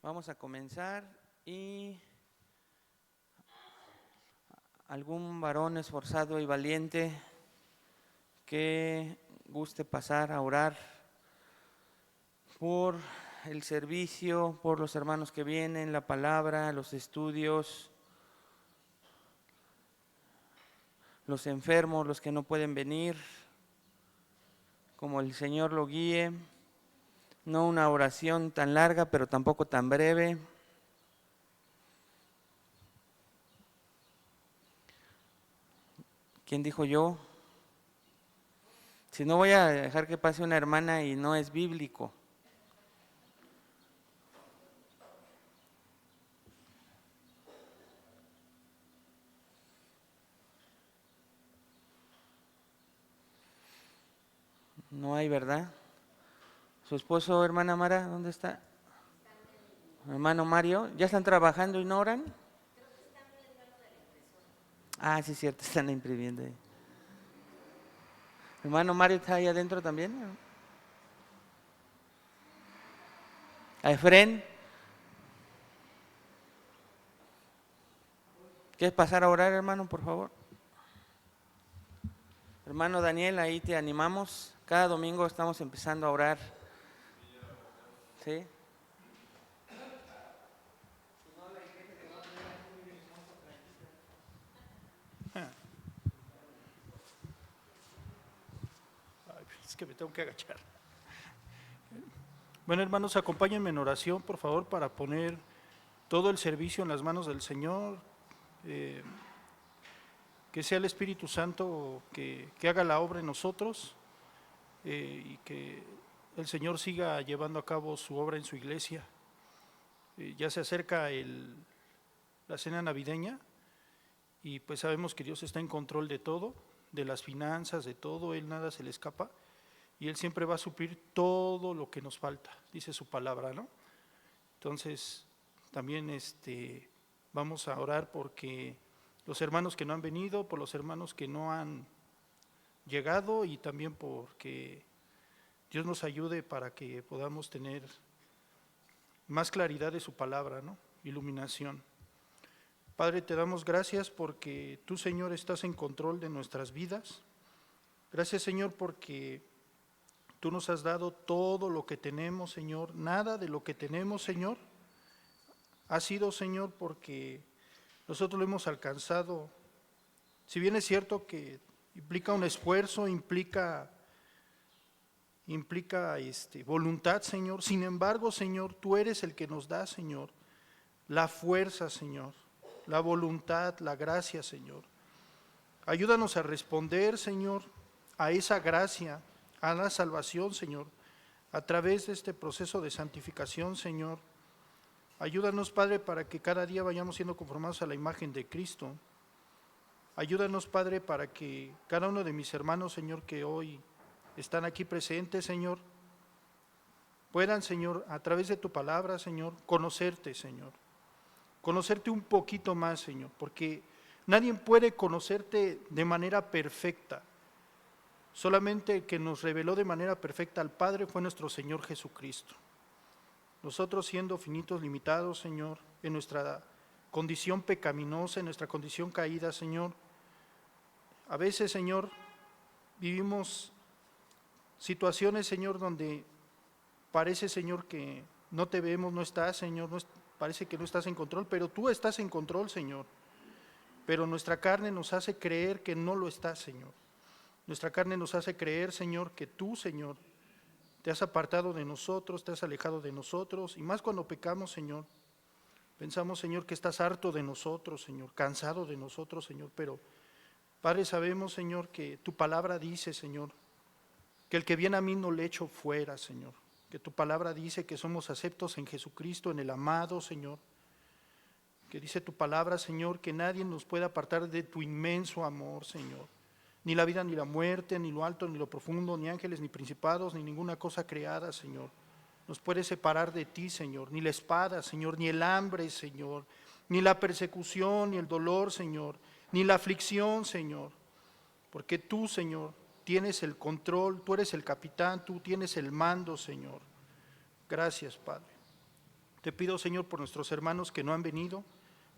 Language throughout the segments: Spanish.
Vamos a comenzar y algún varón esforzado y valiente que guste pasar a orar por el servicio, por los hermanos que vienen, la palabra, los estudios, los enfermos, los que no pueden venir, como el Señor lo guíe. No una oración tan larga, pero tampoco tan breve. ¿Quién dijo yo? Si no, voy a dejar que pase una hermana y no es bíblico. No hay, ¿verdad? ¿Su esposo, hermana Mara, dónde está? Hermano Mario, ¿ya están trabajando y no oran? Ah, sí, es cierto, están imprimiendo ahí. Hermano Mario está ahí adentro también. A Efren, ¿quieres pasar a orar, hermano, por favor? Hermano Daniel, ahí te animamos. Cada domingo estamos empezando a orar. ¿Sí? Es que me tengo que agachar. Bueno, hermanos, acompáñenme en oración, por favor, para poner todo el servicio en las manos del Señor. Que sea el Espíritu Santo que haga la obra en nosotros y que el Señor siga llevando a cabo su obra en su iglesia. Ya se acerca la cena navideña y pues sabemos que Dios está en control de todo, de las finanzas, de todo, Él nada se le escapa y Él siempre va a suplir todo lo que nos falta, dice su palabra, ¿no? Entonces también vamos a orar porque los hermanos que no han venido, por los hermanos que no han llegado y también porque Dios nos ayude para que podamos tener más claridad de su palabra, ¿no? Iluminación. Padre, te damos gracias porque tú, Señor, estás en control de nuestras vidas. Gracias, Señor, porque tú nos has dado todo lo que tenemos, Señor. Nada de lo que tenemos, Señor, ha sido, Señor, porque nosotros lo hemos alcanzado. Si bien es cierto que implica un esfuerzo, implica voluntad, Señor. Sin embargo, Señor, tú eres el que nos da, Señor, la fuerza, Señor, la voluntad, la gracia, Señor. Ayúdanos a responder, Señor, a esa gracia, a la salvación, Señor, a través de este proceso de santificación, Señor. Ayúdanos, Padre, para que cada día vayamos siendo conformados a la imagen de Cristo. Ayúdanos, Padre, para que cada uno de mis hermanos, Señor, que hoy están aquí presentes, Señor, puedan, Señor, a través de tu palabra, Señor, conocerte, Señor. Conocerte un poquito más, Señor, porque nadie puede conocerte de manera perfecta. Solamente el que nos reveló de manera perfecta al Padre fue nuestro Señor Jesucristo. Nosotros siendo finitos, limitados, Señor, en nuestra condición pecaminosa, en nuestra condición caída, Señor, a veces, Señor, vivimos situaciones, Señor, donde parece, Señor, que no te vemos, no estás, Señor, parece que no estás en control, pero tú estás en control, Señor. Pero nuestra carne nos hace creer que no lo estás, Señor. Nuestra carne nos hace creer, Señor, que tú, Señor, te has apartado de nosotros, te has alejado de nosotros, y más cuando pecamos, Señor. Pensamos, Señor, que estás harto de nosotros, Señor, cansado de nosotros, Señor, pero, Padre, sabemos, Señor, que tu palabra dice, Señor, que el que viene a mí no le echo fuera, Señor. Que tu palabra dice que somos aceptos en Jesucristo, en el amado, Señor. Que dice tu palabra, Señor, que nadie nos puede apartar de tu inmenso amor, Señor. Ni la vida, ni la muerte, ni lo alto, ni lo profundo, ni ángeles, ni principados, ni ninguna cosa creada, Señor, nos puede separar de ti, Señor. Ni la espada, Señor, ni el hambre, Señor, ni la persecución, ni el dolor, Señor, ni la aflicción, Señor. Porque tú, Señor, tienes el control, tú eres el capitán, tú tienes el mando, Señor. Gracias, Padre. Te pido, Señor, por nuestros hermanos que no han venido,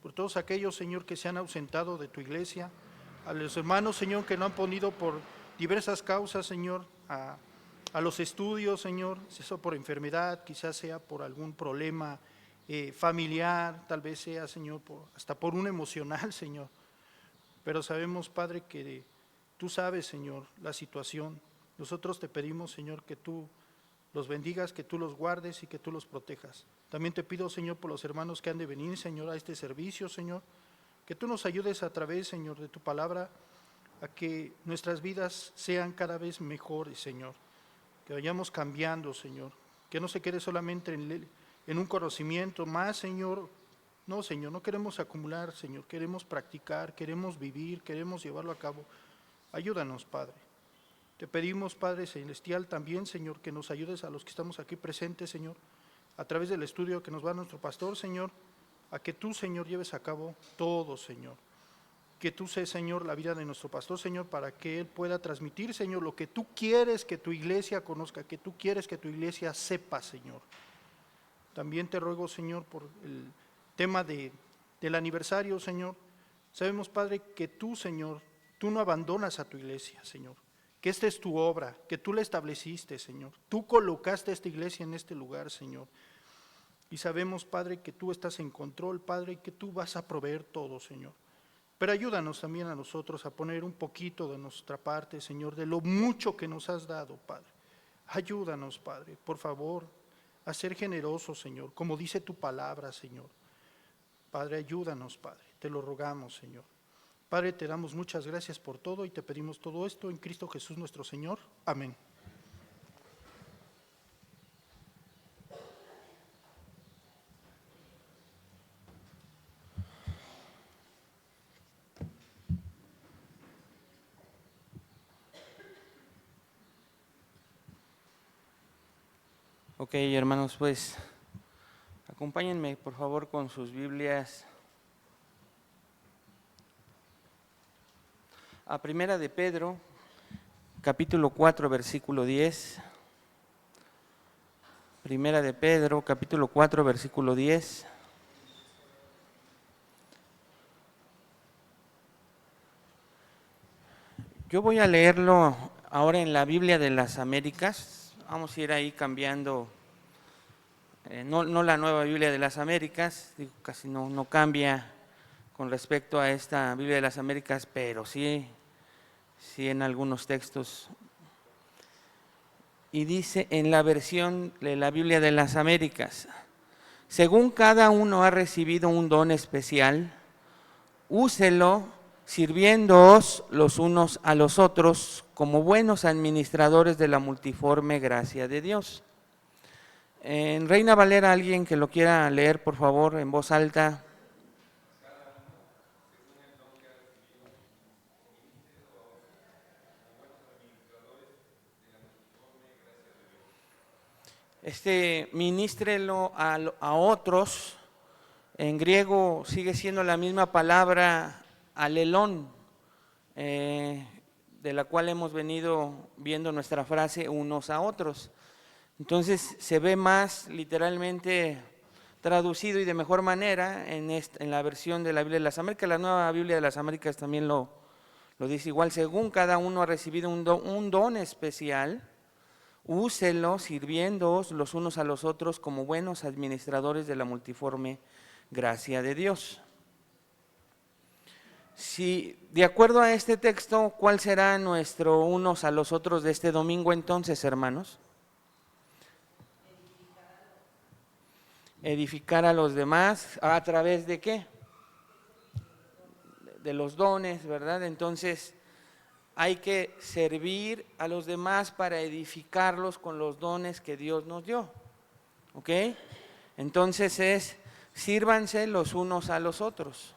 por todos aquellos, Señor, que se han ausentado de tu iglesia, a los hermanos, Señor, que no han podido por diversas causas, Señor, a los estudios, Señor, si eso por enfermedad, quizás sea por algún problema familiar, tal vez sea, Señor, hasta por un emocional, Señor. Pero sabemos, Padre, que tú sabes, Señor, la situación. Nosotros te pedimos, Señor, que tú los bendigas, que tú los guardes y que tú los protejas. También te pido, Señor, por los hermanos que han de venir, Señor, a este servicio, Señor, que tú nos ayudes a través, Señor, de tu palabra, a que nuestras vidas sean cada vez mejores, Señor, que vayamos cambiando, Señor, que no se quede solamente en un conocimiento más, Señor. No, Señor, no queremos acumular, Señor, queremos practicar, queremos vivir, queremos llevarlo a cabo. Ayúdanos, Padre. Te pedimos, Padre Celestial, también, Señor, que nos ayudes a los que estamos aquí presentes, Señor, a través del estudio que nos va nuestro pastor, Señor, a que tú, Señor, lleves a cabo todo, Señor. Que tú seas, Señor, la vida de nuestro pastor, Señor, para que él pueda transmitir, Señor, lo que tú quieres que tu iglesia conozca, que tú quieres que tu iglesia sepa, Señor. También te ruego, Señor, por el tema del aniversario, Señor. Sabemos, Padre, que tú, Señor, tú no abandonas a tu iglesia, Señor, que esta es tu obra, que tú la estableciste, Señor. Tú colocaste esta iglesia en este lugar, Señor. Y sabemos, Padre, que tú estás en control, Padre, y que tú vas a proveer todo, Señor. Pero ayúdanos también a nosotros a poner un poquito de nuestra parte, Señor, de lo mucho que nos has dado, Padre. Ayúdanos, Padre, por favor, a ser generosos, Señor, como dice tu palabra, Señor. Padre, ayúdanos, Padre, te lo rogamos, Señor. Padre, te damos muchas gracias por todo y te pedimos todo esto en Cristo Jesús nuestro Señor. Amén. Ok, hermanos, pues acompáñenme por favor con sus Biblias a Primera de Pedro, capítulo 4, versículo 10. Primera de Pedro, capítulo 4, versículo 10. Yo voy a leerlo ahora en la Biblia de las Américas. Vamos a ir ahí cambiando, no la nueva Biblia de las Américas, digo, casi no cambia con respecto a esta Biblia de las Américas, pero sí en algunos textos. Y dice en la versión de la Biblia de las Américas: según cada uno ha recibido un don especial, úselo sirviéndoos los unos a los otros como buenos administradores de la multiforme gracia de Dios. En Reina Valera, alguien que lo quiera leer, por favor, en voz alta. Ministrelo a otros. En griego sigue siendo la misma palabra alelón, de la cual hemos venido viendo nuestra frase unos a otros. Entonces se ve más literalmente traducido y de mejor manera en la versión de la Biblia de las Américas. La nueva Biblia de las Américas también lo dice igual: según cada uno ha recibido un don especial, úselo sirviéndoos los unos a los otros como buenos administradores de la multiforme gracia de Dios. Si, de acuerdo a este texto, ¿cuál será nuestro unos a los otros de este domingo entonces, hermanos? Edificar a los demás, ¿a través de qué? De los dones, ¿verdad? Entonces, hay que servir a los demás para edificarlos con los dones que Dios nos dio, ¿ok? Entonces sírvanse los unos a los otros.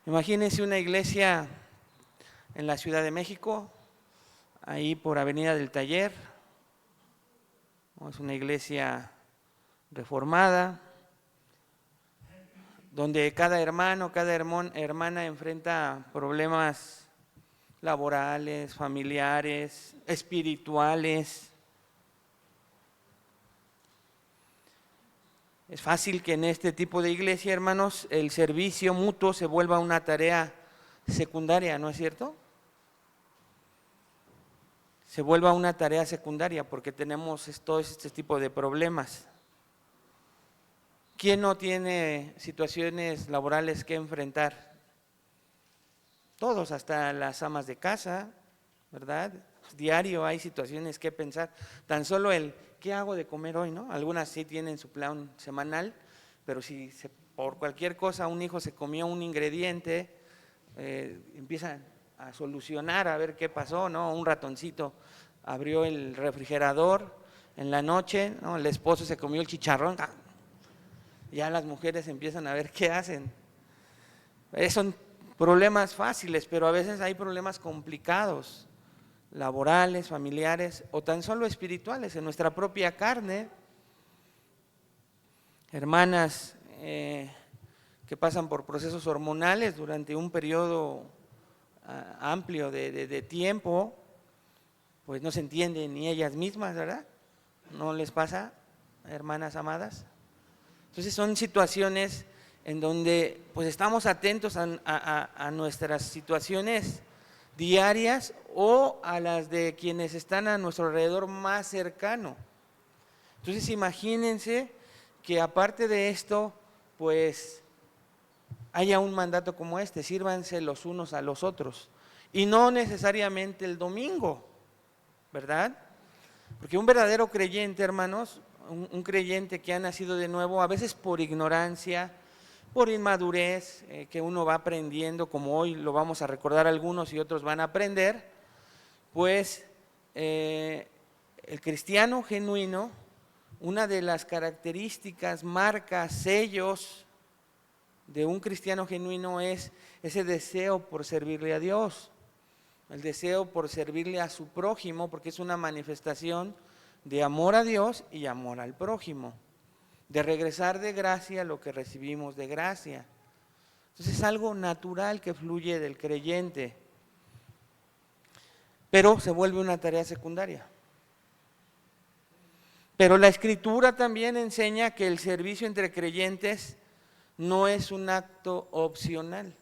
Imagínense una iglesia en la Ciudad de México, ahí por Avenida del Taller. Es una iglesia reformada, donde cada hermano, cada hermana enfrenta problemas laborales, familiares, espirituales. Es fácil que en este tipo de iglesia, hermanos, el servicio mutuo se vuelva una tarea secundaria, ¿no es cierto? Se vuelva una tarea secundaria porque tenemos todo este tipo de problemas. ¿Quién no tiene situaciones laborales que enfrentar? Todos, hasta las amas de casa, ¿verdad? Diario hay situaciones que pensar. Tan solo ¿qué hago de comer hoy? ¿No? Algunas sí tienen su plan semanal, pero si por cualquier cosa un hijo se comió un ingrediente, empiezan a solucionar a ver qué pasó, ¿no? Un ratoncito abrió el refrigerador en la noche, ¿no? El esposo se comió el chicharrón, ya las mujeres empiezan a ver qué hacen. Son problemas fáciles, pero a veces hay problemas complicados, laborales, familiares o tan solo espirituales en nuestra propia carne. Hermanas que pasan por procesos hormonales durante un periodo amplio de tiempo, pues no se entienden ni ellas mismas, ¿verdad? ¿No les pasa, hermanas amadas? Entonces son situaciones en donde pues estamos atentos a nuestras situaciones diarias o a las de quienes están a nuestro alrededor más cercano. Entonces imagínense que aparte de esto, pues haya un mandato como este, sírvanse los unos a los otros. Y no necesariamente el domingo, ¿verdad? Porque un verdadero creyente, hermanos, un creyente que ha nacido de nuevo, a veces por ignorancia, por inmadurez, que uno va aprendiendo, como hoy lo vamos a recordar algunos y otros van a aprender, pues el cristiano genuino, una de las características, marcas, sellos de un cristiano genuino es ese deseo por servirle a Dios, el deseo por servirle a su prójimo, porque es una manifestación de amor a Dios y amor al prójimo, de regresar de gracia lo que recibimos de gracia. Entonces es algo natural que fluye del creyente, pero se vuelve una tarea secundaria. Pero la Escritura también enseña que el servicio entre creyentes no es un acto opcional.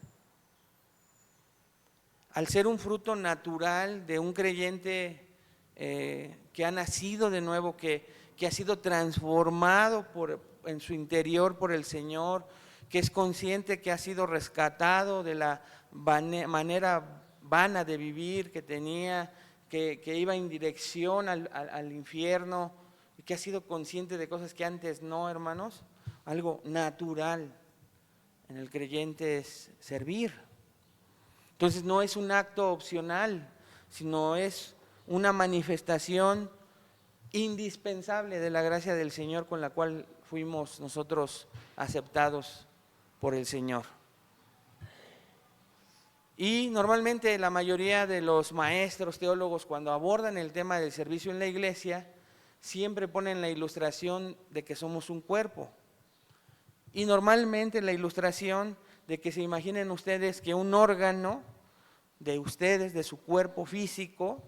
Al ser un fruto natural de un creyente que ha nacido de nuevo, que ha sido transformado en su interior por el Señor, que es consciente que ha sido rescatado de la manera vana de vivir que tenía, que iba en dirección al infierno, y que ha sido consciente de cosas que antes no, hermanos. Algo natural en el creyente es servir. Entonces no es un acto opcional, sino es una manifestación indispensable de la gracia del Señor con la cual fuimos nosotros aceptados por el Señor. Y normalmente la mayoría de los maestros teólogos, cuando abordan el tema del servicio en la iglesia, siempre ponen la ilustración de que somos un cuerpo. Y normalmente la ilustración de que se imaginen ustedes que un órgano de ustedes, de su cuerpo físico,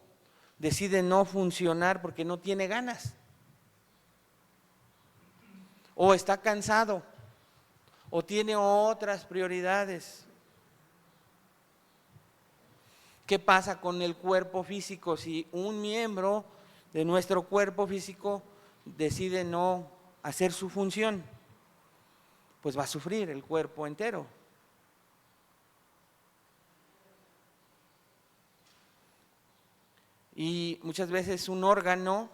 decide no funcionar porque no tiene ganas, o está cansado, o tiene otras prioridades. ¿Qué pasa con el cuerpo físico si un miembro de nuestro cuerpo físico decide no hacer su función? Pues va a sufrir el cuerpo entero. Y muchas veces un órgano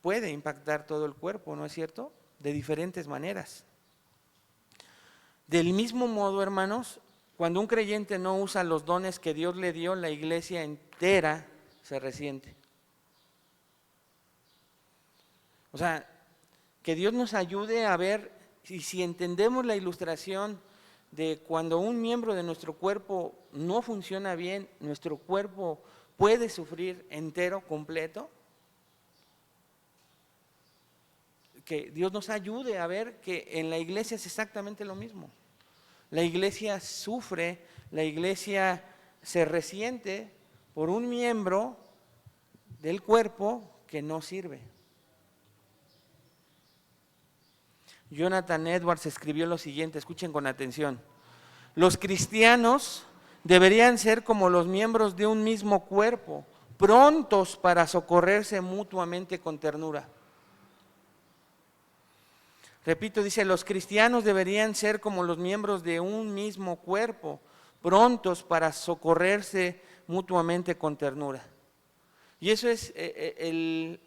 puede impactar todo el cuerpo, ¿no es cierto? De diferentes maneras. Del mismo modo, hermanos, cuando un creyente no usa los dones que Dios le dio, la iglesia entera se resiente. O sea, que Dios nos ayude a ver, y si entendemos la ilustración de cuando un miembro de nuestro cuerpo no funciona bien, nuestro cuerpo puede sufrir entero, completo. Que Dios nos ayude a ver que en la iglesia es exactamente lo mismo. La iglesia sufre, la iglesia se resiente por un miembro del cuerpo que no sirve. Jonathan Edwards escribió lo siguiente, escuchen con atención: los cristianos deberían ser como los miembros de un mismo cuerpo, prontos para socorrerse mutuamente con ternura. Repito, dice, los cristianos deberían ser como los miembros de un mismo cuerpo, prontos para socorrerse mutuamente con ternura. Y eso es el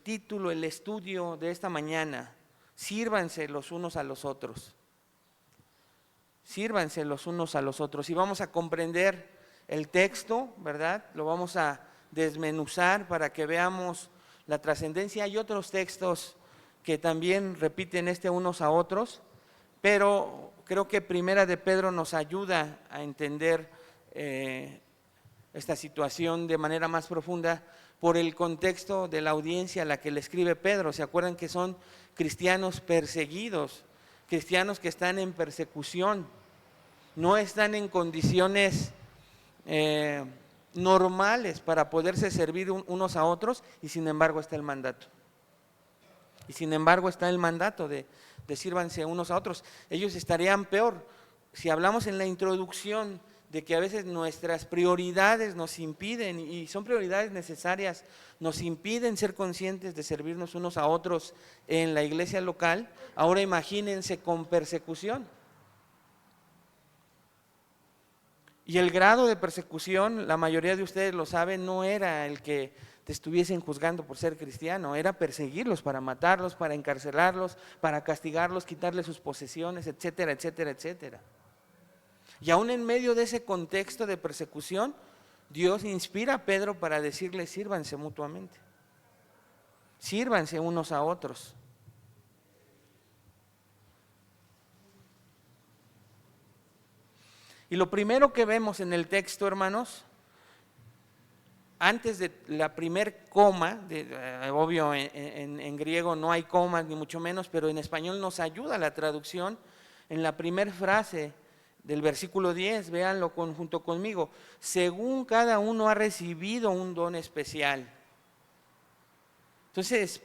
título, el estudio de esta mañana. Sírvanse los unos a los otros. Sírvanse los unos a los otros. Y vamos a comprender el texto, ¿verdad? Lo vamos a desmenuzar para que veamos la trascendencia. Hay otros textos que también repiten unos a otros, pero creo que Primera de Pedro nos ayuda a entender esta situación de manera más profunda por el contexto de la audiencia a la que le escribe Pedro. ¿Se acuerdan que son cristianos perseguidos, cristianos que están en persecución, no están en condiciones normales para poderse servir unos a otros, y sin embargo está el mandato? Y sin embargo está el mandato de sírvanse unos a otros. Ellos estarían peor. Si hablamos en la introducción de que a veces nuestras prioridades nos impiden, y son prioridades necesarias, nos impiden ser conscientes de servirnos unos a otros en la iglesia local, ahora imagínense con persecución. Y el grado de persecución, la mayoría de ustedes lo saben, no era el que te estuviesen juzgando por ser cristiano, era perseguirlos para matarlos, para encarcelarlos, para castigarlos, quitarles sus posesiones, etcétera, etcétera, etcétera. Y aún en medio de ese contexto de persecución, Dios inspira a Pedro para decirle: sírvanse mutuamente, sírvanse unos a otros. Y lo primero que vemos en el texto, hermanos, antes de la primer coma, obvio en griego no hay comas ni mucho menos, pero en español nos ayuda la traducción. En la primera frase del versículo 10, véanlo junto conmigo: según cada uno ha recibido un don especial. Entonces,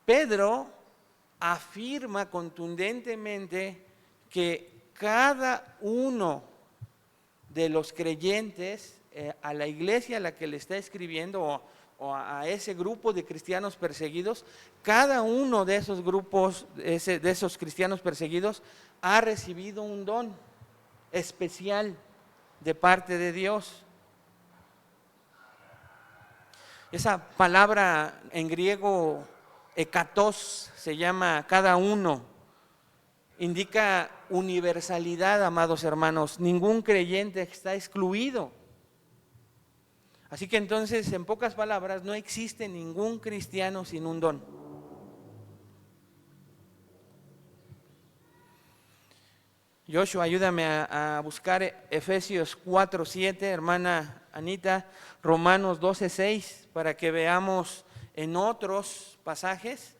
Pedro afirma contundentemente que cada uno de los creyentes, a la iglesia a la que le está escribiendo, o a ese grupo de cristianos perseguidos, cada uno de esos grupos, de esos cristianos perseguidos, ha recibido un don especial de parte de Dios. Esa palabra en griego, ekatos, se llama cada uno. Indica universalidad, amados hermanos. Ningún creyente está excluido. Así que entonces, en pocas palabras, no existe ningún cristiano sin un don. Joshua, ayúdame a buscar Efesios 4:7, hermana Anita, Romanos 12:6, para que veamos en otros pasajes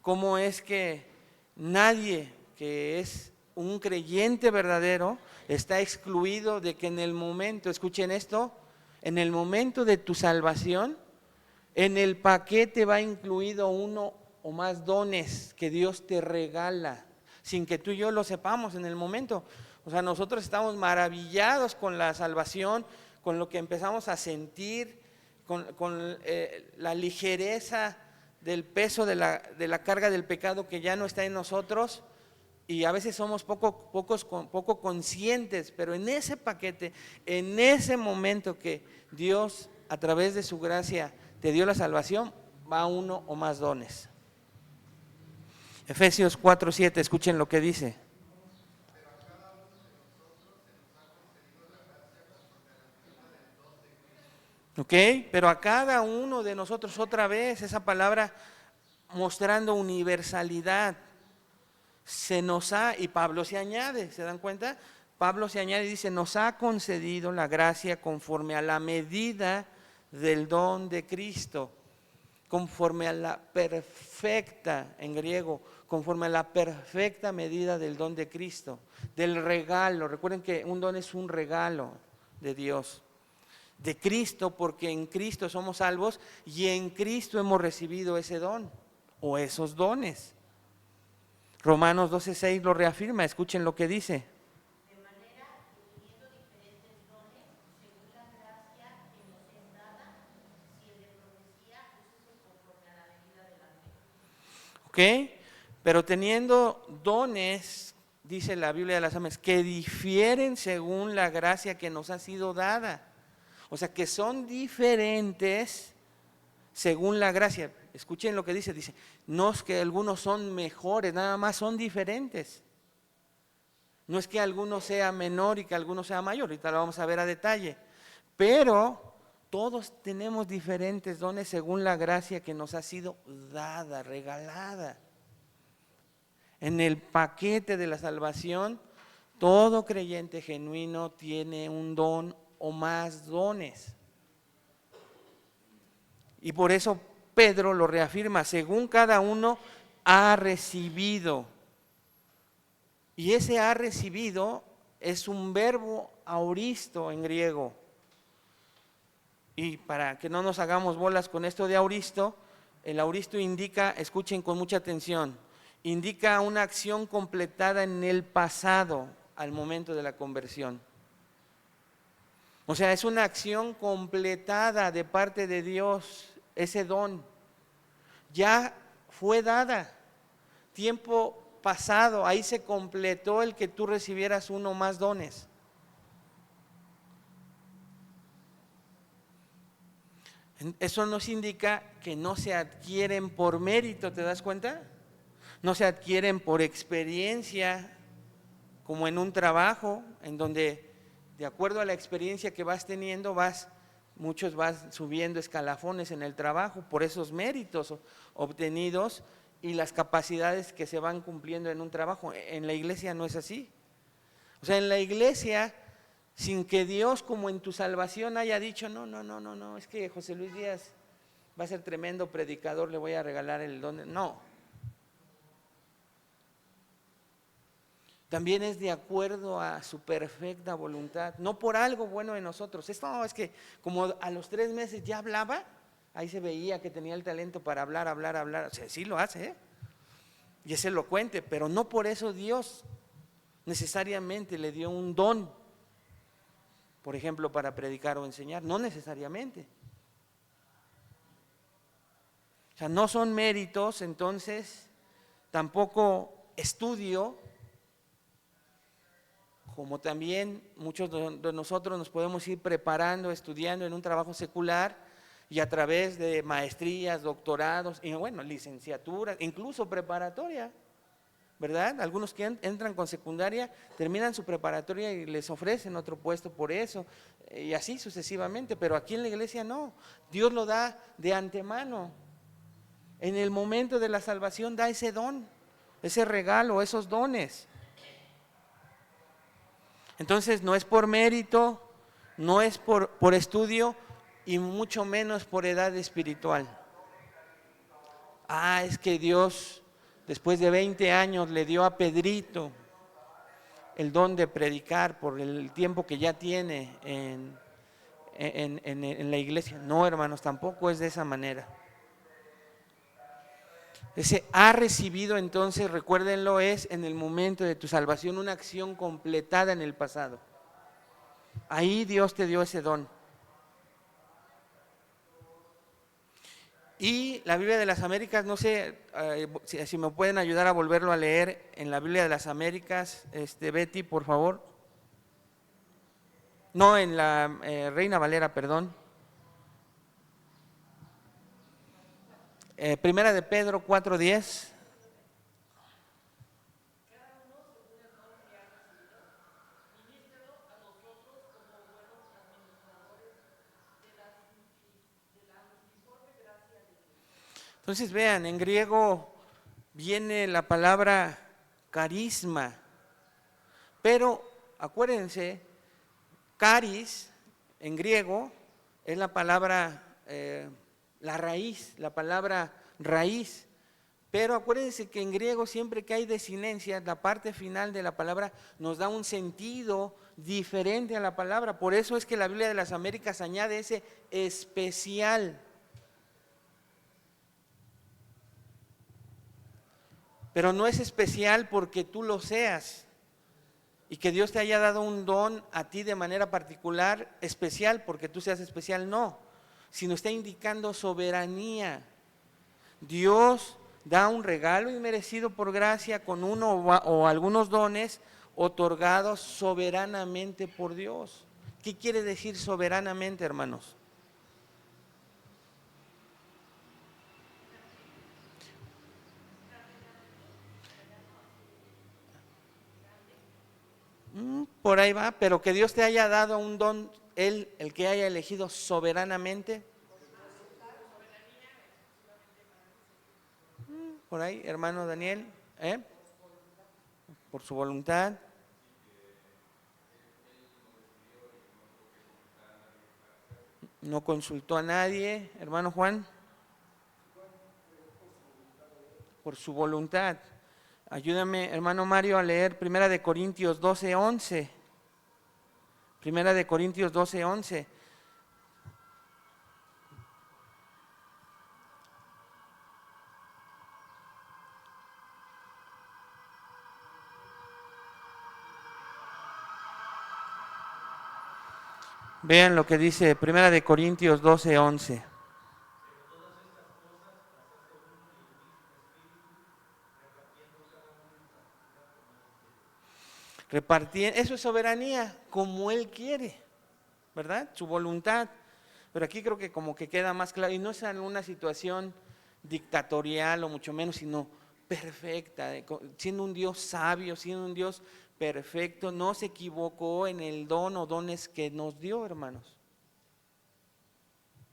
cómo es que nadie que es un creyente verdadero está excluido de que en el momento, escuchen esto, en el momento de tu salvación, en el paquete va incluido uno o más dones que Dios te regala, sin que tú y yo lo sepamos en el momento. O sea, nosotros estamos maravillados con la salvación, con lo que empezamos a sentir, con la ligereza del peso de la carga del pecado que ya no está en nosotros. Y a veces somos poco conscientes, pero en ese paquete, en ese momento que Dios a través de su gracia te dio la salvación, va uno o más dones. Efesios 4:7, escuchen lo que dice. ¿Ok? Pero a cada uno de nosotros, otra vez, esa palabra mostrando universalidad. Se nos ha, y Pablo se añade, ¿se dan cuenta? Pablo se añade y dice: nos ha concedido la gracia conforme a la medida del don de Cristo, conforme a la perfecta, en griego, conforme a la perfecta medida del don de Cristo, del regalo. Recuerden que un don es un regalo de Dios, de Cristo, porque en Cristo somos salvos y en Cristo hemos recibido ese don o esos dones. Romanos 12:6 lo reafirma, escuchen lo que dice. ¿Ok? Pero teniendo dones, dice la Biblia de las Américas, que difieren según la gracia que nos ha sido dada. O sea, que son diferentes según la gracia. Escuchen lo que dice, no es que algunos son mejores, nada más son diferentes. No es que alguno sea menor y que alguno sea mayor, ahorita lo vamos a ver a detalle. Pero todos tenemos diferentes dones según la gracia que nos ha sido dada, regalada. En el paquete de la salvación, todo creyente genuino tiene un don o más dones. Y por eso Pedro lo reafirma, según cada uno ha recibido. Y ese ha recibido es un verbo auristo en griego. Y para que no nos hagamos bolas con esto de auristo, el auristo indica, escuchen con mucha atención, indica una acción completada en el pasado al momento de la conversión. O sea, es una acción completada de parte de Dios, ese don. Ya fue dada, tiempo pasado, ahí se completó el que tú recibieras uno o más dones. Eso nos indica que no se adquieren por mérito, ¿te das cuenta? No se adquieren por experiencia, como en un trabajo, en donde de acuerdo a la experiencia que vas teniendo, muchos vas subiendo escalafones en el trabajo por esos méritos obtenidos y las capacidades que se van cumpliendo en un trabajo. En la iglesia no es así. O sea, en la iglesia, sin que Dios como en tu salvación haya dicho, no, es que José Luis Díaz va a ser tremendo predicador, le voy a regalar el don. No. También es de acuerdo a su perfecta voluntad, no por algo bueno de nosotros. Es que como a los 3 meses ya hablaba, ahí se veía que tenía el talento para hablar. O sea, sí lo hace, y es elocuente, pero no por eso Dios necesariamente le dio un don, por ejemplo, para predicar o enseñar, no necesariamente. O sea, no son méritos, entonces, tampoco estudio, como también muchos de nosotros nos podemos ir preparando, estudiando en un trabajo secular y a través de maestrías, doctorados, y bueno, licenciaturas, incluso preparatoria, ¿verdad? Algunos que entran con secundaria terminan su preparatoria y les ofrecen otro puesto por eso, y así sucesivamente, pero aquí en la iglesia no, Dios lo da de antemano. En el momento de la salvación da ese don, ese regalo, esos dones. Entonces no es por mérito, no es por estudio y mucho menos por edad espiritual. Es que Dios después de 20 años le dio a Pedrito el don de predicar por el tiempo que ya tiene en la iglesia. No, hermanos, tampoco es de esa manera. Ese ha recibido, entonces, recuérdenlo, es en el momento de tu salvación una acción completada en el pasado. Ahí Dios te dio ese don. Y la Biblia de las Américas, no sé si me pueden ayudar a volverlo a leer en la Biblia de las Américas, Betty, por favor. No, en la Reina Valera, perdón. Primera de Pedro 4:10. Entonces vean, en griego viene la palabra carisma, pero acuérdense, caris en griego es la palabra, la raíz, la palabra raíz, pero acuérdense que en griego siempre que hay desinencias, la parte final de la palabra nos da un sentido diferente a la palabra, por eso es que la Biblia de las Américas añade ese especial. pero no es especial porque tú lo seas y que Dios te haya dado un don a ti de manera particular, especial porque tú seas especial, no, sino está indicando soberanía. Dios da un regalo inmerecido por gracia con uno o algunos dones otorgados soberanamente por Dios. ¿Qué quiere decir soberanamente, hermanos? Por ahí va, pero que Dios te haya dado un don, Él, el que haya elegido soberanamente. Por ahí, hermano Daniel, ¿eh? Por su voluntad. No consultó a nadie, hermano Juan. Por su voluntad. Ayúdame, hermano Mario, a leer 1 Corintios 12:11. 1 Corintios 12:11. Vean lo que dice 1 Corintios 12:11. Repartiendo, eso es soberanía, como Él quiere, ¿verdad? Su voluntad. Pero aquí creo que como que queda más claro, y no es en una situación dictatorial o mucho menos, sino perfecta, siendo un Dios sabio, siendo un Dios perfecto, no se equivocó en el don o dones que nos dio, hermanos.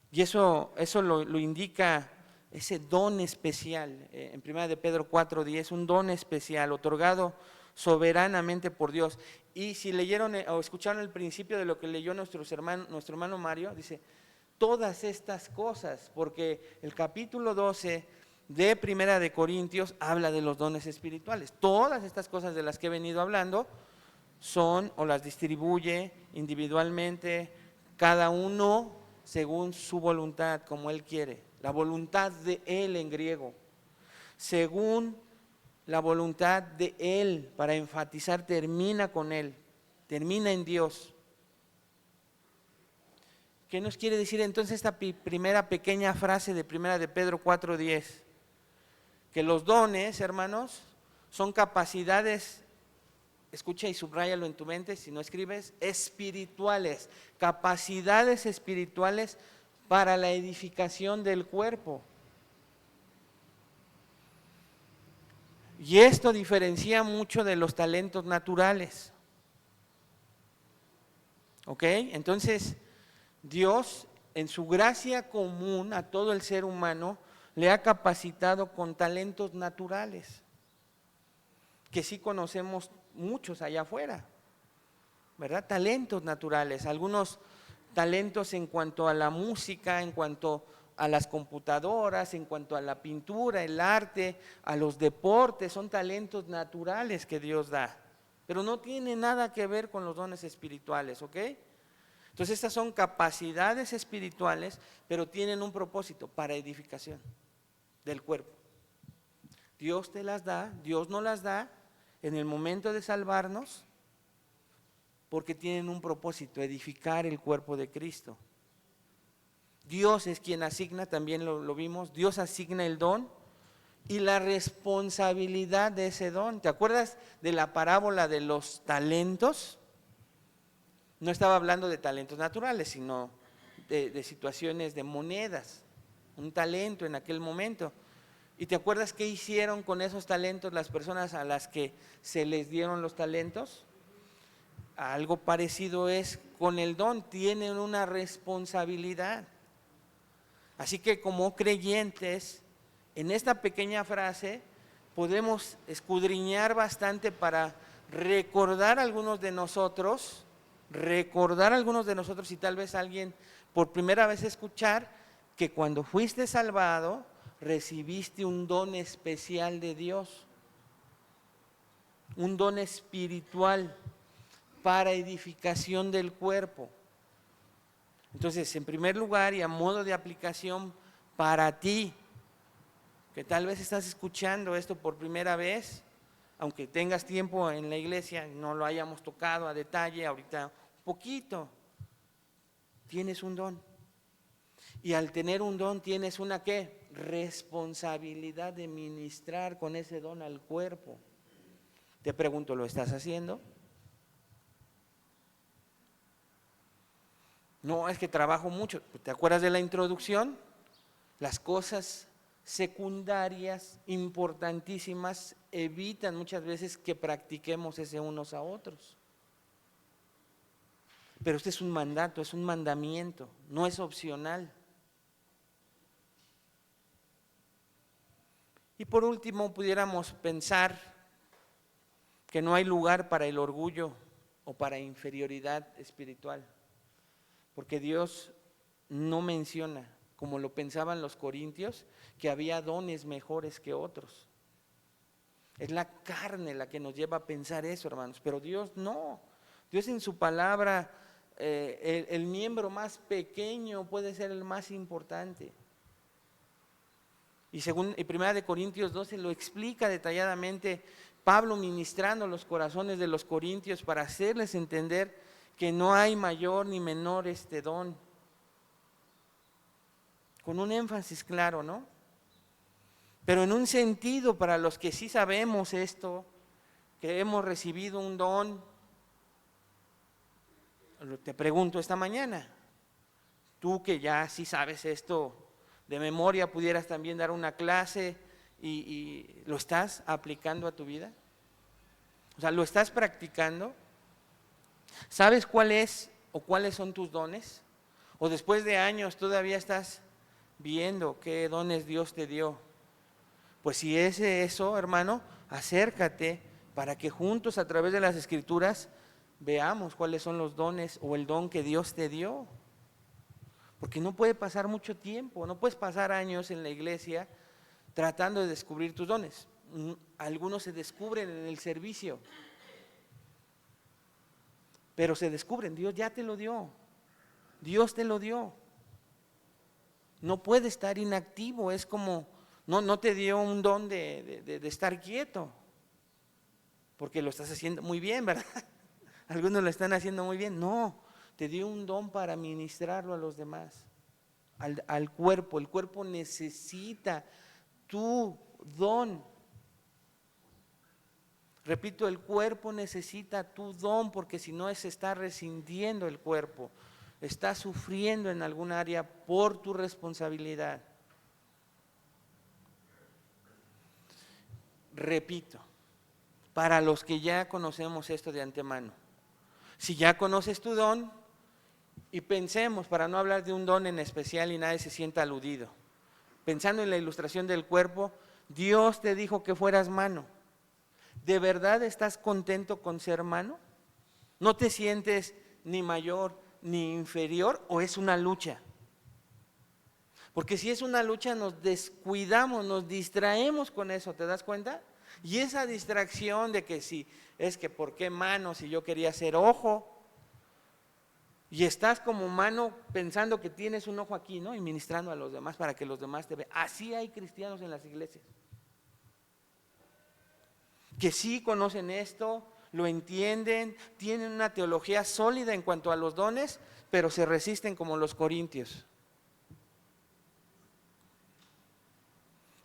Y eso lo indica ese don especial, en 1 de Pedro 4:10, un don especial otorgado soberanamente por Dios. Y si leyeron o escucharon el principio de lo que leyó nuestro hermano Mario, dice, todas estas cosas, porque el capítulo 12 de 1 de Corintios habla de los dones espirituales. Todas estas cosas de las que he venido hablando son o las distribuye individualmente, cada uno según su voluntad, como Él quiere. La voluntad de Él en griego. Según la voluntad de Él, para enfatizar, termina con Él, termina en Dios. ¿Qué nos quiere decir entonces esta primera pequeña frase de 1 de Pedro 4:10? Que los dones, hermanos, son capacidades, escucha y subráyalo en tu mente, si no escribes, espirituales, capacidades espirituales para la edificación del cuerpo. Y esto diferencia mucho de los talentos naturales. ¿Ok? Entonces, Dios, en su gracia común a todo el ser humano, le ha capacitado con talentos naturales, que sí conocemos muchos allá afuera, ¿verdad? Talentos naturales, algunos talentos en cuanto a la música, en cuanto a las computadoras, en cuanto a la pintura, el arte, a los deportes, son talentos naturales que Dios da, pero no tiene nada que ver con los dones espirituales, ¿ok? Entonces estas son capacidades espirituales, pero tienen un propósito para edificación del cuerpo. Dios te las da, Dios no las da en el momento de salvarnos, porque tienen un propósito, edificar el cuerpo de Cristo. Dios es quien asigna, también lo vimos, Dios asigna el don y la responsabilidad de ese don. ¿Te acuerdas de la parábola de los talentos? No estaba hablando de talentos naturales, sino de situaciones de monedas, un talento en aquel momento. ¿Y te acuerdas qué hicieron con esos talentos las personas a las que se les dieron los talentos? Algo parecido es con el don, tienen una responsabilidad. Así que como creyentes, en esta pequeña frase podemos escudriñar bastante para recordar a algunos de nosotros y tal vez alguien por primera vez escuchar que cuando fuiste salvado recibiste un don especial de Dios, un don espiritual para edificación del cuerpo. Entonces, en primer lugar y a modo de aplicación para ti que tal vez estás escuchando esto por primera vez, aunque tengas tiempo en la iglesia, no lo hayamos tocado a detalle ahorita un poquito, tienes un don. Y al tener un don tienes una ¿qué? Responsabilidad de ministrar con ese don al cuerpo. Te pregunto, ¿lo estás haciendo? No, es que trabajo mucho. ¿Te acuerdas de la introducción? Las cosas secundarias, importantísimas, evitan muchas veces que practiquemos ese unos a otros. Pero este es un mandato, es un mandamiento, no es opcional. Y por último, pudiéramos pensar que no hay lugar para el orgullo o para inferioridad espiritual, porque Dios no menciona, como lo pensaban los corintios, que había dones mejores que otros. Es la carne la que nos lleva a pensar eso, hermanos, pero Dios no. Dios en su palabra, el miembro más pequeño puede ser el más importante. Y según en 1 Corintios 12 lo explica detalladamente Pablo, ministrando los corazones de los corintios para hacerles entender que no hay mayor ni menor don. Con un énfasis claro, ¿no? Pero en un sentido, para los que sí sabemos esto, que hemos recibido un don, te pregunto esta mañana, tú que ya sí sabes esto de memoria, pudieras también dar una clase y ¿lo estás aplicando a tu vida? O sea, ¿lo estás practicando? ¿Sabes cuál es o cuáles son tus dones? ¿O después de años todavía estás viendo qué dones Dios te dio? Pues si es eso, hermano, acércate para que juntos a través de las Escrituras veamos cuáles son los dones o el don que Dios te dio. Porque no puede pasar mucho tiempo, no puedes pasar años en la iglesia tratando de descubrir tus dones. Algunos se descubren en el servicio, pero se descubren, Dios ya te lo dio, Dios te lo dio. No puede estar inactivo, es como, no te dio un don de estar quieto, porque lo estás haciendo muy bien, ¿verdad? Algunos lo están haciendo muy bien, no, te dio un don para ministrarlo a los demás, al cuerpo. El cuerpo necesita tu don. Repito, el cuerpo necesita tu don, porque si no se está resintiendo el cuerpo, está sufriendo en algún área por tu responsabilidad. Repito, para los que ya conocemos esto de antemano, si ya conoces tu don, y pensemos, para no hablar de un don en especial y nadie se sienta aludido, pensando en la ilustración del cuerpo, Dios te dijo que fueras mano. ¿De verdad estás contento con ser mano? ¿No te sientes ni mayor ni inferior o es una lucha? Porque si es una lucha nos descuidamos, nos distraemos con eso, ¿te das cuenta? Y esa distracción de que si es que ¿por qué mano si yo quería ser ojo? Y estás como mano pensando que tienes un ojo aquí, ¿no? Y ministrando a los demás para que los demás te vean. Así hay cristianos en las iglesias que sí conocen esto, lo entienden, tienen una teología sólida en cuanto a los dones, pero se resisten como los corintios.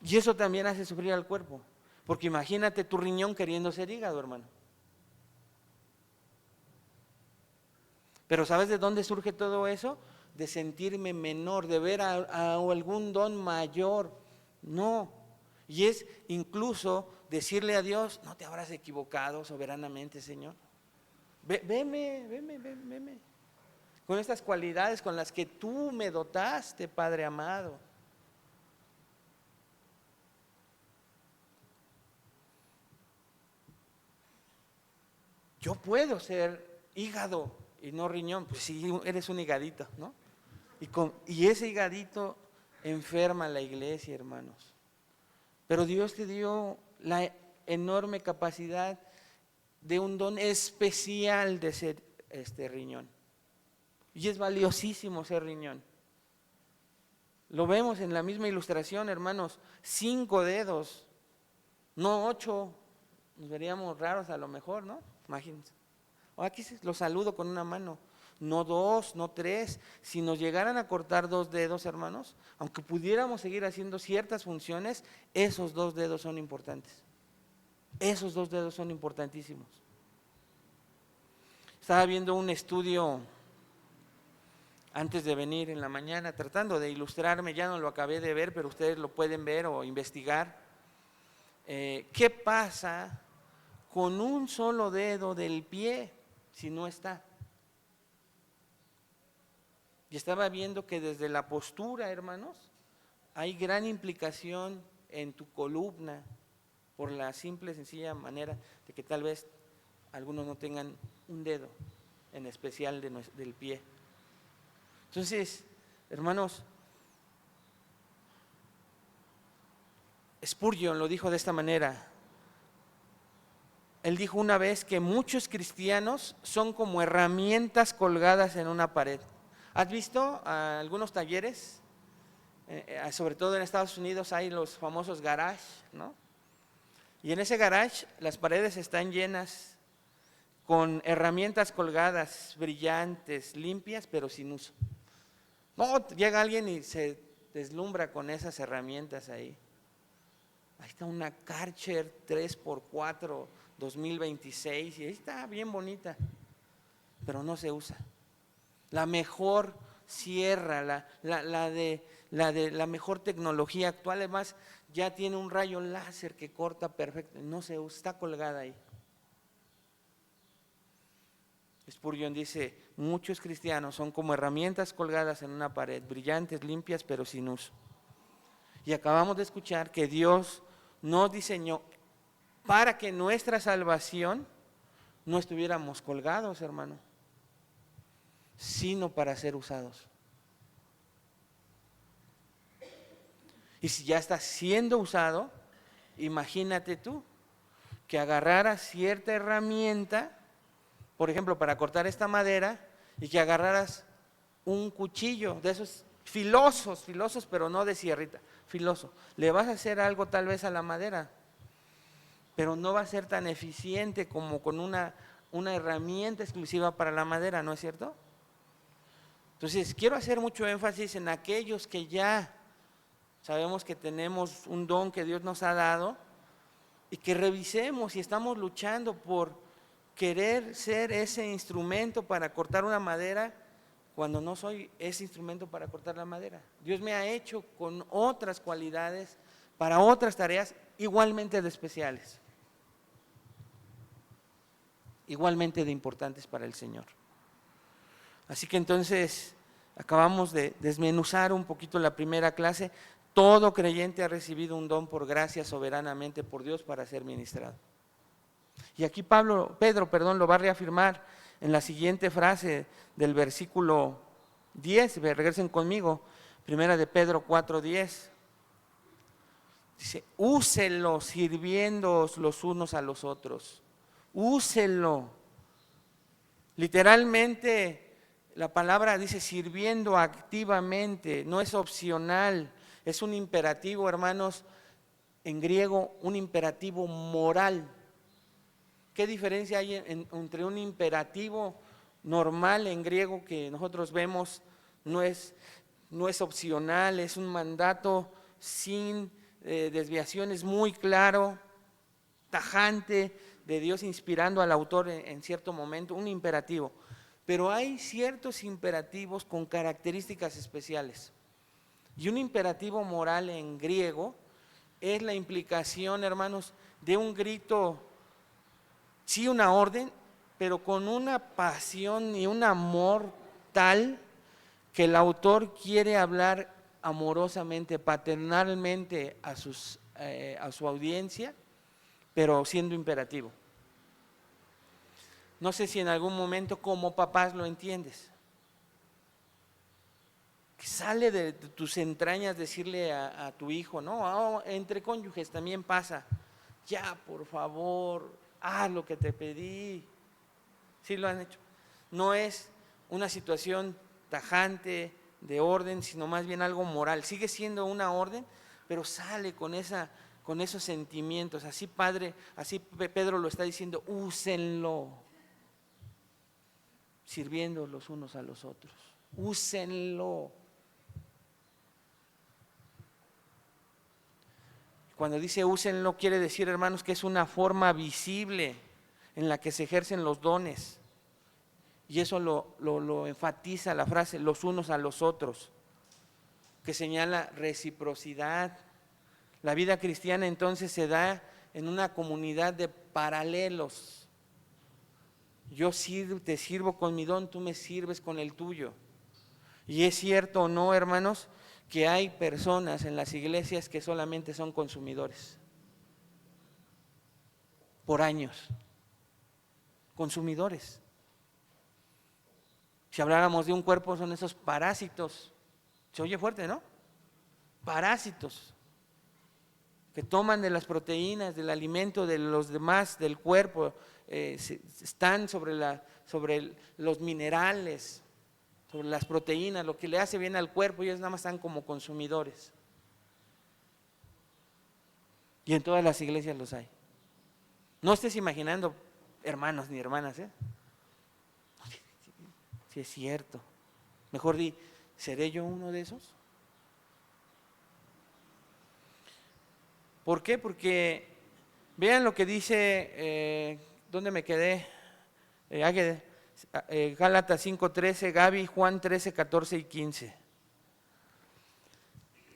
Y eso también hace sufrir al cuerpo, porque imagínate tu riñón queriendo ser hígado, hermano. Pero ¿sabes de dónde surge todo eso? De sentirme menor, de ver a algún don mayor. No. Y es incluso decirle a Dios, no te habrás equivocado soberanamente, Señor. Veme. Con estas cualidades con las que tú me dotaste, Padre amado. Yo puedo ser hígado y no riñón, pues sí, eres un higadito, ¿no? Y ese higadito enferma a la iglesia, hermanos. Pero Dios te dio la enorme capacidad de un don especial de ser riñón. Y es valiosísimo ser riñón. Lo vemos en la misma ilustración, hermanos, 5 dedos, no 8, nos veríamos raros a lo mejor, ¿no? Imagínense. O aquí lo saludo con una mano, no 2, no 3. Si nos llegaran a cortar 2 dedos, hermanos, aunque pudiéramos seguir haciendo ciertas funciones, esos 2 dedos son importantes. Esos 2 dedos son importantísimos. Estaba viendo un estudio antes de venir en la mañana, tratando de ilustrarme, ya no lo acabé de ver, pero ustedes lo pueden ver o investigar. ¿Qué pasa con un solo dedo del pie si no está? Y estaba viendo que desde la postura, hermanos, hay gran implicación en tu columna por la simple, sencilla manera de que tal vez algunos no tengan un dedo en especial del pie. Entonces, hermanos, Spurgeon lo dijo de esta manera. Él dijo una vez que muchos cristianos son como herramientas colgadas en una pared. ¿Has visto algunos talleres? Sobre todo en Estados Unidos hay los famosos garage, ¿no? Y en ese garage las paredes están llenas con herramientas colgadas, brillantes, limpias, pero sin uso. No, llega alguien y se deslumbra con esas herramientas ahí. Ahí está una Karcher 3x4 2026 y ahí está bien bonita, pero no se usa. La mejor sierra, la de la mejor tecnología actual, además ya tiene un rayo láser que corta perfecto, no se usa, está colgada ahí. Spurgeon dice, muchos cristianos son como herramientas colgadas en una pared, brillantes, limpias, pero sin uso. Y acabamos de escuchar que Dios nos diseñó para que nuestra salvación no estuviéramos colgados, hermano, sino para ser usados. Y si ya está siendo usado, imagínate tú que agarraras cierta herramienta, por ejemplo, para cortar esta madera, y que agarraras un cuchillo de esos filosos, pero no de sierrita, filoso. Le vas a hacer algo tal vez a la madera, pero no va a ser tan eficiente como con una herramienta exclusiva para la madera, ¿no es cierto? Entonces, quiero hacer mucho énfasis en aquellos que ya sabemos que tenemos un don que Dios nos ha dado y que revisemos si estamos luchando por querer ser ese instrumento para cortar una madera cuando no soy ese instrumento para cortar la madera. Dios me ha hecho con otras cualidades para otras tareas igualmente de especiales, igualmente de importantes para el Señor. Así que entonces acabamos de desmenuzar un poquito la primera clase. Todo creyente ha recibido un don por gracia soberanamente por Dios para ser ministrado. Y aquí Pedro, lo va a reafirmar en la siguiente frase del versículo 10, regresen conmigo, primera de Pedro 4:10. Dice, úselo sirviéndoos los unos a los otros. Úselo. Literalmente la palabra dice sirviendo activamente, no es opcional, es un imperativo, hermanos, en griego, un imperativo moral. ¿Qué diferencia hay entre un imperativo normal en griego que nosotros vemos? No es opcional, es un mandato sin desviaciones, muy claro, tajante, de Dios inspirando al autor en cierto momento, un imperativo. Pero hay ciertos imperativos con características especiales. Y un imperativo moral en griego es la implicación, hermanos, de un grito, sí, una orden, pero con una pasión y un amor tal que el autor quiere hablar amorosamente, paternalmente a su audiencia, pero siendo imperativo. No sé si en algún momento como papás lo entiendes. Que sale de tus entrañas decirle a tu hijo, no, entre cónyuges también pasa, ya por favor, haz lo que te pedí. Sí lo han hecho. No es una situación tajante, de orden, sino más bien algo moral. Sigue siendo una orden, pero sale con esos sentimientos. Así Pedro lo está diciendo, úsenlo, sirviendo los unos a los otros. Úsenlo. Cuando dice úsenlo, quiere decir, hermanos, que es una forma visible en la que se ejercen los dones. Y eso lo enfatiza la frase, los unos a los otros, que señala reciprocidad. La vida cristiana entonces se da en una comunidad de paralelos. Yo te sirvo con mi don, tú me sirves con el tuyo. Y es cierto o no, hermanos, que hay personas en las iglesias que solamente son consumidores. Por años. Consumidores. Si habláramos de un cuerpo, son esos parásitos. Se oye fuerte, ¿no? Parásitos. Que toman de las proteínas, del alimento de los demás, del cuerpo, están sobre los minerales, sobre las proteínas, lo que le hace bien al cuerpo, ellos nada más están como consumidores. Y en todas las iglesias los hay. No estés imaginando hermanos ni hermanas, si es cierto. Mejor di, ¿seré yo uno de esos? ¿Por qué? Porque vean lo que dice, ¿dónde me quedé? Gálatas 5:13, Gaby, Juan 13, 14 y 15.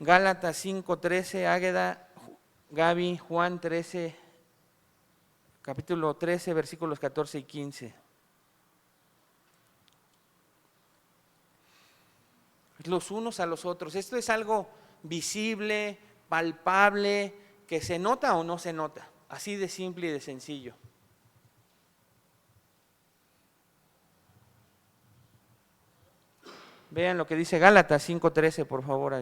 Gálatas 5:13, Águeda, Gaby, Juan 13, capítulo 13, versículos 14 y 15. Los unos a los otros. Esto es algo visible, palpable, que se nota o no se nota. Así de simple y de sencillo. Vean lo que dice Gálatas 5:13, por favor.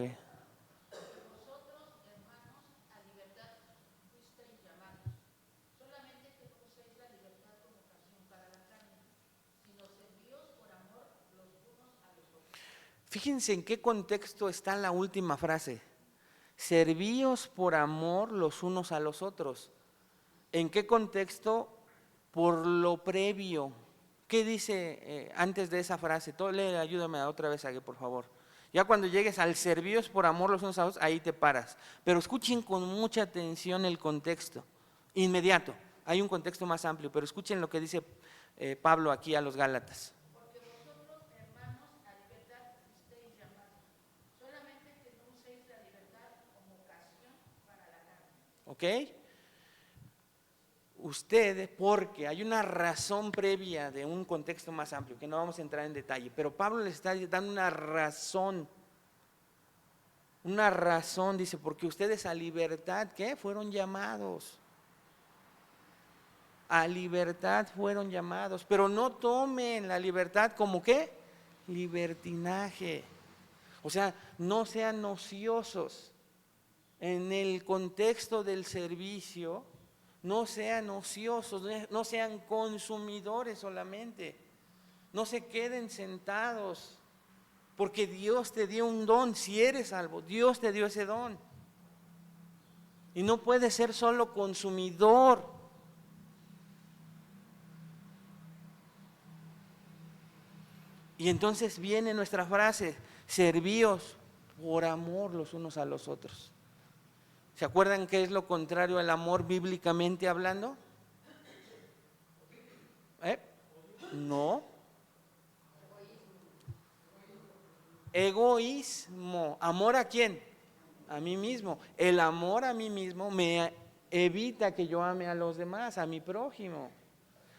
Fíjense en qué contexto está la última frase. Servíos por amor los unos a los otros. ¿En qué contexto? Por lo previo. ¿Qué dice antes de esa frase? Ayúdame otra vez, por favor. Ya cuando llegues al servíos por amor los unos a los otros, ahí te paras. Pero escuchen con mucha atención el contexto. Inmediato. Hay un contexto más amplio, pero escuchen lo que dice Pablo aquí a los Gálatas. ¿Ok? Ustedes, porque hay una razón previa de un contexto más amplio, que no vamos a entrar en detalle, pero Pablo les está dando una razón, dice, porque ustedes a libertad, ¿qué? Fueron llamados. A libertad fueron llamados, pero no tomen la libertad como ¿qué? Libertinaje. O sea, no sean ociosos. En el contexto del servicio, no sean ociosos, no sean consumidores solamente, no se queden sentados, porque Dios te dio un don. Si eres salvo, Dios te dio ese don. Y no puedes ser solo consumidor. Y entonces viene nuestra frase, servíos por amor los unos a los otros. ¿Se acuerdan qué es lo contrario al amor bíblicamente hablando? No. Egoísmo. ¿Amor a quién? A mí mismo. El amor a mí mismo me evita que yo ame a los demás, a mi prójimo.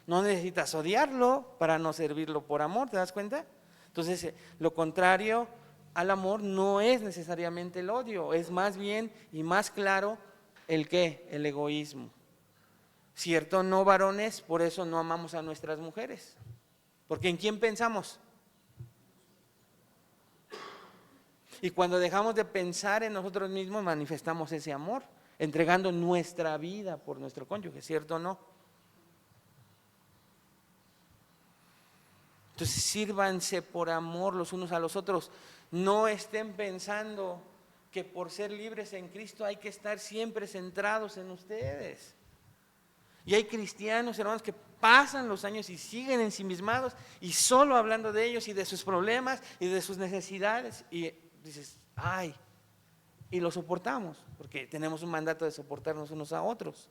No necesitas odiarlo para no servirlo por amor, ¿te das cuenta? Entonces, lo contrario al amor no es necesariamente el odio, es más bien y más claro el ¿qué? El egoísmo. ¿Cierto? No, varones, por eso no amamos a nuestras mujeres. Porque ¿en quién pensamos? Y cuando dejamos de pensar en nosotros mismos, manifestamos ese amor, entregando nuestra vida por nuestro cónyuge, ¿cierto o no? Entonces sírvanse por amor los unos a los otros. No estén pensando que por ser libres en Cristo hay que estar siempre centrados en ustedes. Y hay cristianos, hermanos, que pasan los años y siguen ensimismados y solo hablando de ellos y de sus problemas y de sus necesidades. Y dices, ay, y lo soportamos, porque tenemos un mandato de soportarnos unos a otros.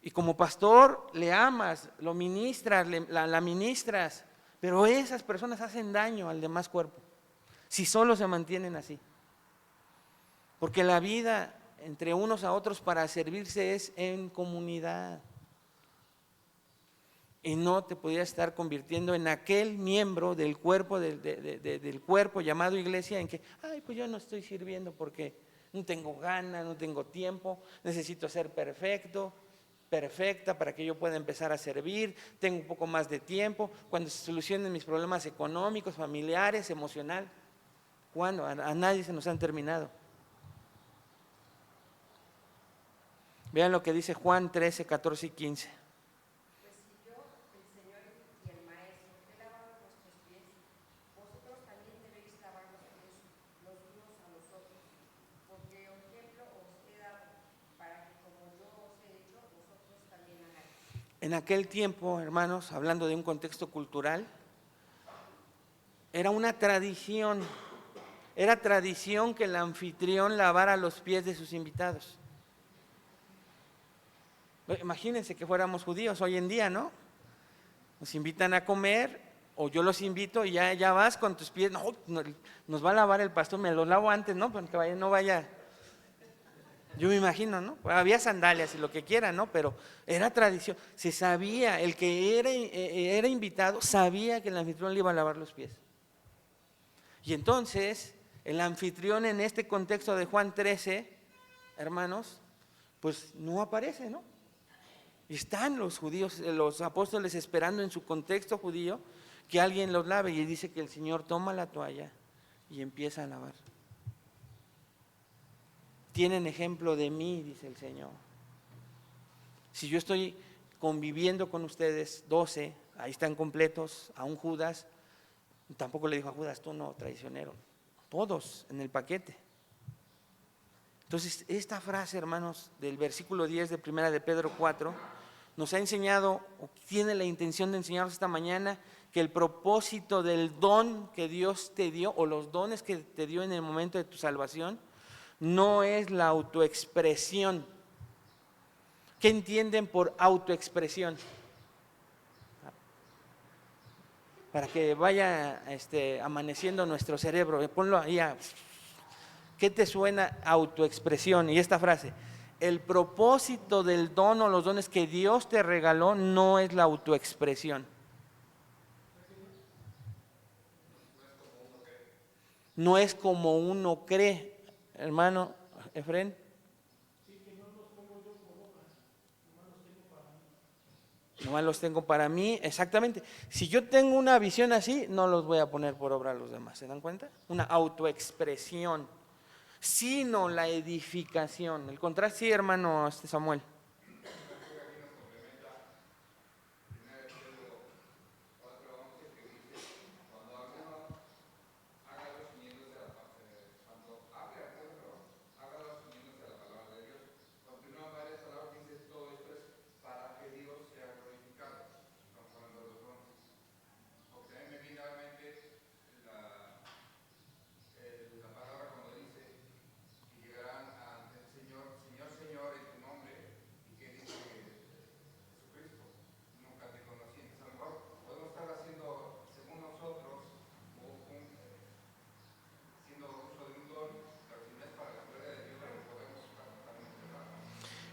Y como pastor le amas, lo ministras, la ministras, pero esas personas hacen daño al demás cuerpo, si solo se mantienen así. Porque la vida entre unos a otros para servirse es en comunidad. Y no te podías estar convirtiendo en aquel miembro del cuerpo, del cuerpo llamado iglesia, en que, ay, pues yo no estoy sirviendo porque no tengo ganas, no tengo tiempo, necesito ser perfecta para que yo pueda empezar a servir, tengo un poco más de tiempo, cuando se solucionen mis problemas económicos, familiares, emocional. ¿Cuándo? A nadie se nos han terminado. Vean lo que dice Juan 13, 14 y 15. Pues si yo, el Señor y el Maestro, he lavado vuestros pies, vosotros también debéis lavar los pies los unos a los otros, porque ejemplo os he dado, para que como yo os he hecho, vosotros también hagáis. En aquel tiempo, hermanos, hablando de un contexto cultural, era una tradición, que el anfitrión lavara los pies de sus invitados. Imagínense que fuéramos judíos hoy en día, ¿no? Nos invitan a comer, o yo los invito y ya vas con tus pies, no, nos va a lavar el pastor, me los lavo antes, ¿no? Para que no vaya. Yo me imagino, ¿no? Había sandalias y lo que quieran, ¿no? Pero era tradición, se sabía, el que era invitado sabía que el anfitrión le iba a lavar los pies. Y entonces, el anfitrión en este contexto de Juan 13, hermanos, pues no aparece, ¿no? Y están los judíos, los apóstoles esperando en su contexto judío que alguien los lave, y dice que el Señor toma la toalla y empieza a lavar. Tienen ejemplo de mí, dice el Señor. Si yo estoy conviviendo con ustedes, 12, ahí están completos, aún Judas, tampoco le dijo a Judas, tú no, traicionero, todos en el paquete. Entonces, esta frase, hermanos, del versículo 10 de Primera de Pedro 4, nos ha enseñado, o tiene la intención de enseñarnos esta mañana, que el propósito del don que Dios te dio, o los dones que te dio en el momento de tu salvación, no es la autoexpresión. ¿Qué entienden por autoexpresión? Para que vaya amaneciendo nuestro cerebro, ponlo ahí. ¿Qué te suena autoexpresión? Y esta frase, el propósito del don o los dones que Dios te regaló no es la autoexpresión. No es como uno cree, hermano Efren. Nomás los tengo para mí, exactamente. Si yo tengo una visión así, no los voy a poner por obra a los demás, ¿se dan cuenta? Una autoexpresión, sino la edificación. El contraste, sí, hermano Samuel.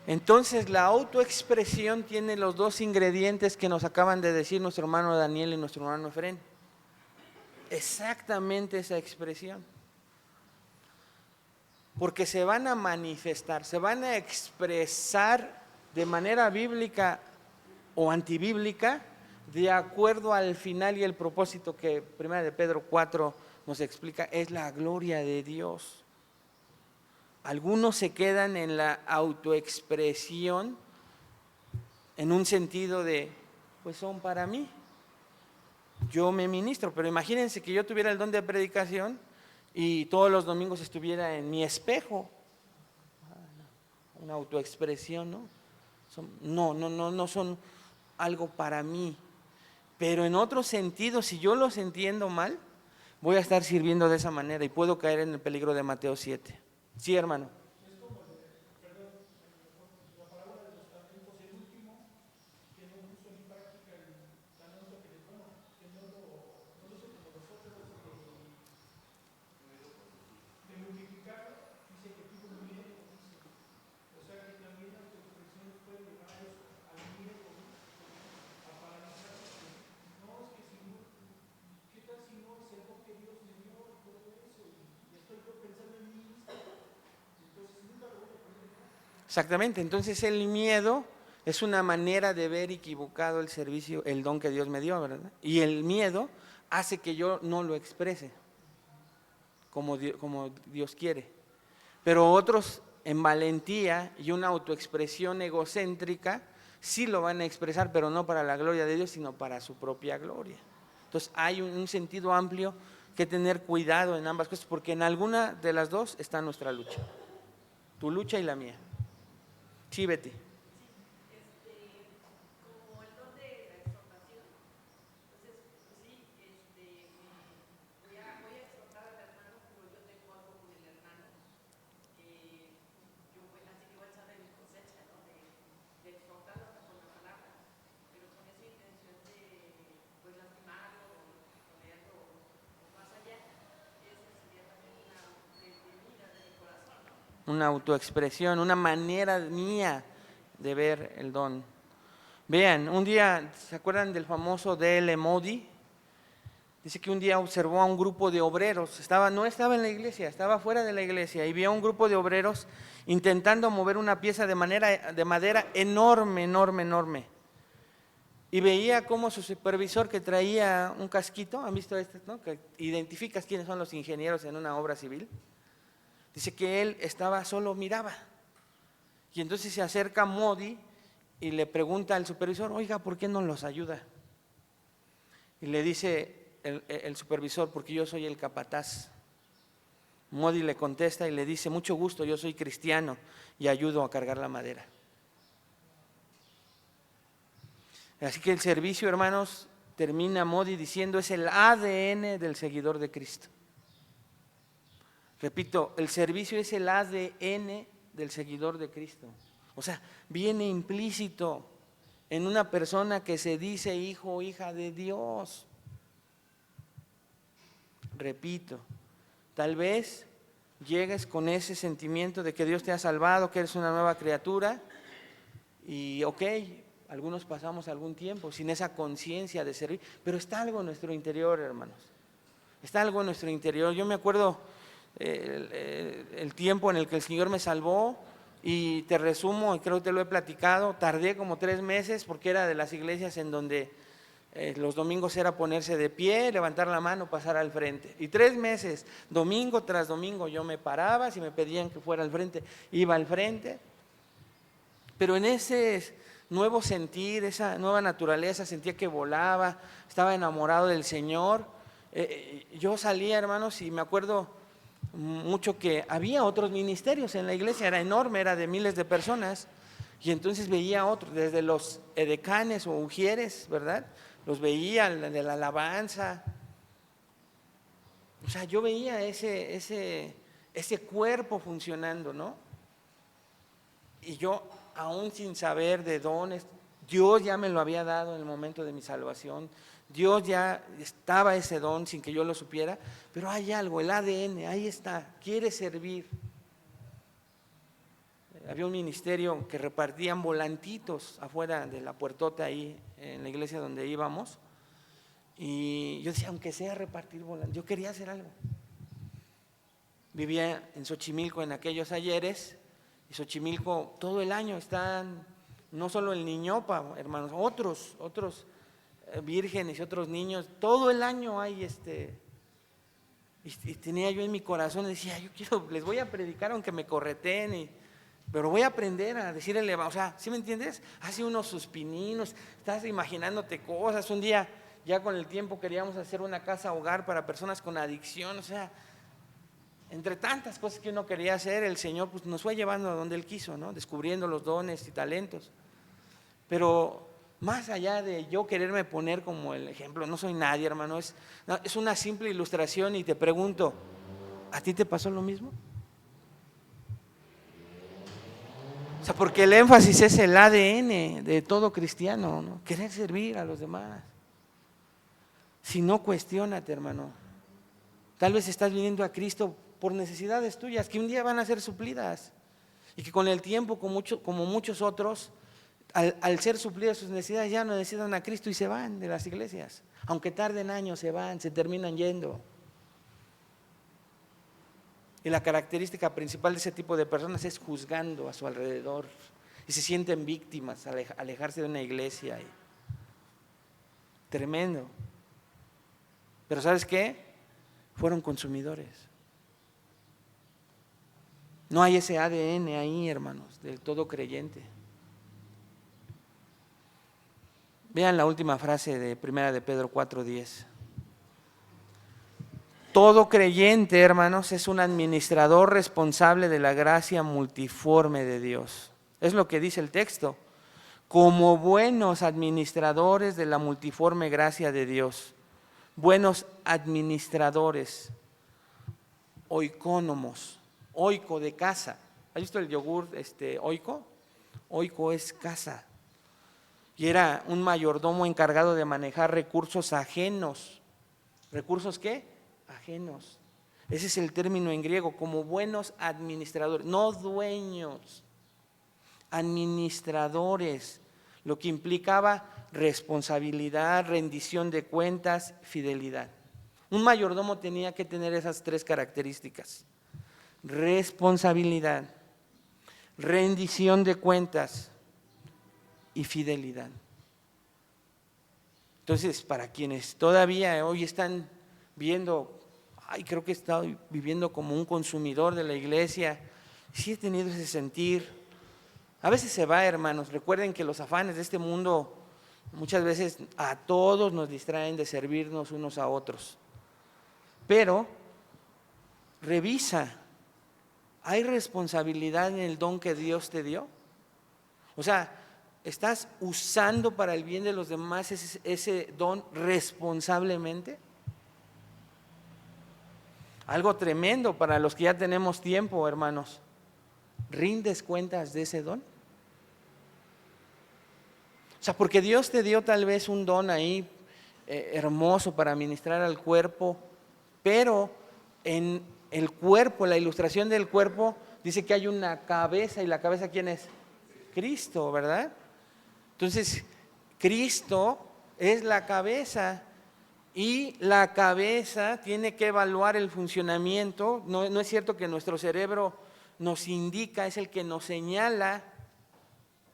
Entonces la autoexpresión tiene los dos ingredientes que nos acaban de decir nuestro hermano Daniel y nuestro hermano Efren. Exactamente esa expresión. Porque se van a manifestar, se van a expresar de manera bíblica o antibíblica de acuerdo al final y el propósito que 1 de Pedro 4 nos explica, es la gloria de Dios. Algunos se quedan en la autoexpresión en un sentido de pues son para mí. Yo me ministro, pero imagínense que yo tuviera el don de predicación y todos los domingos estuviera en mi espejo, una autoexpresión, ¿no? No son algo para mí. Pero en otro sentido, si yo los entiendo mal, voy a estar sirviendo de esa manera y puedo caer en el peligro de Mateo 7. Sí, hermano. Exactamente, entonces el miedo es una manera de ver equivocado el servicio, el don que Dios me dio, ¿verdad? Y el miedo hace que yo no lo exprese como Dios quiere. Pero otros en valentía y una autoexpresión egocéntrica sí lo van a expresar, pero no para la gloria de Dios, sino para su propia gloria. Entonces hay un sentido amplio que tener cuidado en ambas cosas, porque en alguna de las dos está nuestra lucha, tu lucha y la mía. Sí, Betty. Como el don de la exhortación, entonces, pues sí, voy a exhortar al hermano, pero yo tengo algo con el hermano, que así que voy a echarle mi cosecha, ¿no? De exhortarlo hasta con la palabra, pero con esa intención de, pues, lastimarlo, ponerlo más allá. Esa sería también una detenida de mi corazón, ¿no? Una autoexpresión, una manera mía de ver el don. Vean, un día, ¿se acuerdan del famoso D.L. Moody? Dice que un día observó a un grupo de obreros, no estaba en la iglesia, estaba fuera de la iglesia, y vio a un grupo de obreros intentando mover una pieza de madera enorme, enorme, enorme. Y veía cómo su supervisor, que traía un casquito, ¿han visto este, no? Que identificas quiénes son los ingenieros en una obra civil. Dice que él estaba solo, miraba. Y entonces se acerca Moody y le pregunta al supervisor, oiga, ¿por qué no los ayuda? Y le dice el supervisor, porque yo soy el capataz. Moody le contesta y le dice, mucho gusto, yo soy cristiano y ayudo a cargar la madera. Así que el servicio, hermanos, termina Moody diciendo, es el ADN del seguidor de Cristo. Repito, el servicio es el ADN del seguidor de Cristo. O sea, viene implícito en una persona que se dice hijo o hija de Dios. Repito, tal vez llegues con ese sentimiento de que Dios te ha salvado, que eres una nueva criatura y algunos pasamos algún tiempo sin esa conciencia de servir, pero está algo en nuestro interior, hermanos. Está algo en nuestro interior. Yo me acuerdo el tiempo en el que el Señor me salvó y te resumo, y creo que te lo he platicado, tardé como 3 meses porque era de las iglesias en donde los domingos era ponerse de pie, levantar la mano, pasar al frente. Y 3 meses, domingo tras domingo, yo me paraba, si me pedían que fuera al frente, iba al frente. Pero en ese nuevo sentir, esa nueva naturaleza, sentía que volaba, estaba enamorado del Señor. Yo salía, hermanos, y me acuerdo mucho que había otros ministerios en la iglesia, era enorme, era de miles de personas, y entonces veía otros, desde los edecanes o ujieres, ¿verdad? Los veía, de la alabanza. O sea, yo veía ese cuerpo funcionando, ¿no? Y yo, aún sin saber de dones, Dios ya me lo había dado en el momento de mi salvación. Dios ya estaba ese don sin que yo lo supiera, pero hay algo, el ADN, ahí está, quiere servir. Había un ministerio que repartían volantitos afuera de la puertota ahí en la iglesia donde íbamos, y yo decía, aunque sea repartir volantitos, yo quería hacer algo. Vivía en Xochimilco en aquellos ayeres, y Xochimilco todo el año están, no solo el Niñopa, hermanos, otros vírgenes y otros niños, todo el año hay y tenía yo en mi corazón, decía, yo quiero, les voy a predicar aunque me correteen, pero voy a aprender a decir el evangelio. O sea, ¿sí me entiendes? Hace unos sus pininos, estás imaginándote cosas. Un día, ya con el tiempo, queríamos hacer una casa hogar para personas con adicción. O sea, entre tantas cosas que uno quería hacer, el Señor pues, nos fue llevando a donde Él quiso, ¿no? Descubriendo los dones y talentos. Pero más allá de yo quererme poner como el ejemplo, no soy nadie, hermano, es una simple ilustración y te pregunto, ¿a ti te pasó lo mismo? O sea, porque el énfasis es el ADN de todo cristiano, ¿no? Querer servir a los demás. Si no, cuestiónate, hermano. Tal vez estás viniendo a Cristo por necesidades tuyas que un día van a ser suplidas y que con el tiempo, como muchos otros, al ser suplidas sus necesidades, ya no necesitan a Cristo y se van de las iglesias. Aunque tarden años, se van, se terminan yendo. Y la característica principal de ese tipo de personas es juzgando a su alrededor y se sienten víctimas al alejarse de una iglesia. Tremendo. Pero ¿sabes qué? Fueron consumidores. No hay ese ADN ahí, hermanos, del todo creyente. Vean la última frase de 1 de Pedro 4:10. Todo creyente, hermanos, es un administrador responsable de la gracia multiforme de Dios. Es lo que dice el texto. Como buenos administradores de la multiforme gracia de Dios. Buenos administradores. Oikónomos. Oiko de casa. ¿Has visto el yogur oiko? Oiko es casa. Y era un mayordomo encargado de manejar recursos ajenos. ¿Recursos qué? Ajenos. Ese es el término en griego, como buenos administradores, no dueños, administradores, lo que implicaba responsabilidad, rendición de cuentas, fidelidad. Un mayordomo tenía que tener esas tres características: responsabilidad, rendición de cuentas y fidelidad. Entonces, para quienes todavía hoy están viendo, creo que he estado viviendo como un consumidor de la iglesia, sí he tenido ese sentir. A veces se va, hermanos. Recuerden que los afanes de este mundo muchas veces a todos nos distraen de servirnos unos a otros. Pero revisa, ¿hay responsabilidad en el don que Dios te dio? O sea, ¿estás usando para el bien de los demás ese don responsablemente? Algo tremendo para los que ya tenemos tiempo, hermanos. ¿Rindes cuentas de ese don? O sea, porque Dios te dio tal vez un don ahí hermoso para ministrar al cuerpo, pero en el cuerpo, la ilustración del cuerpo, dice que hay una cabeza, y la cabeza ¿quién es? Cristo, ¿verdad? Entonces, Cristo es la cabeza. Y la cabeza tiene que evaluar el funcionamiento. No es cierto que nuestro cerebro nos indica, es el que nos señala,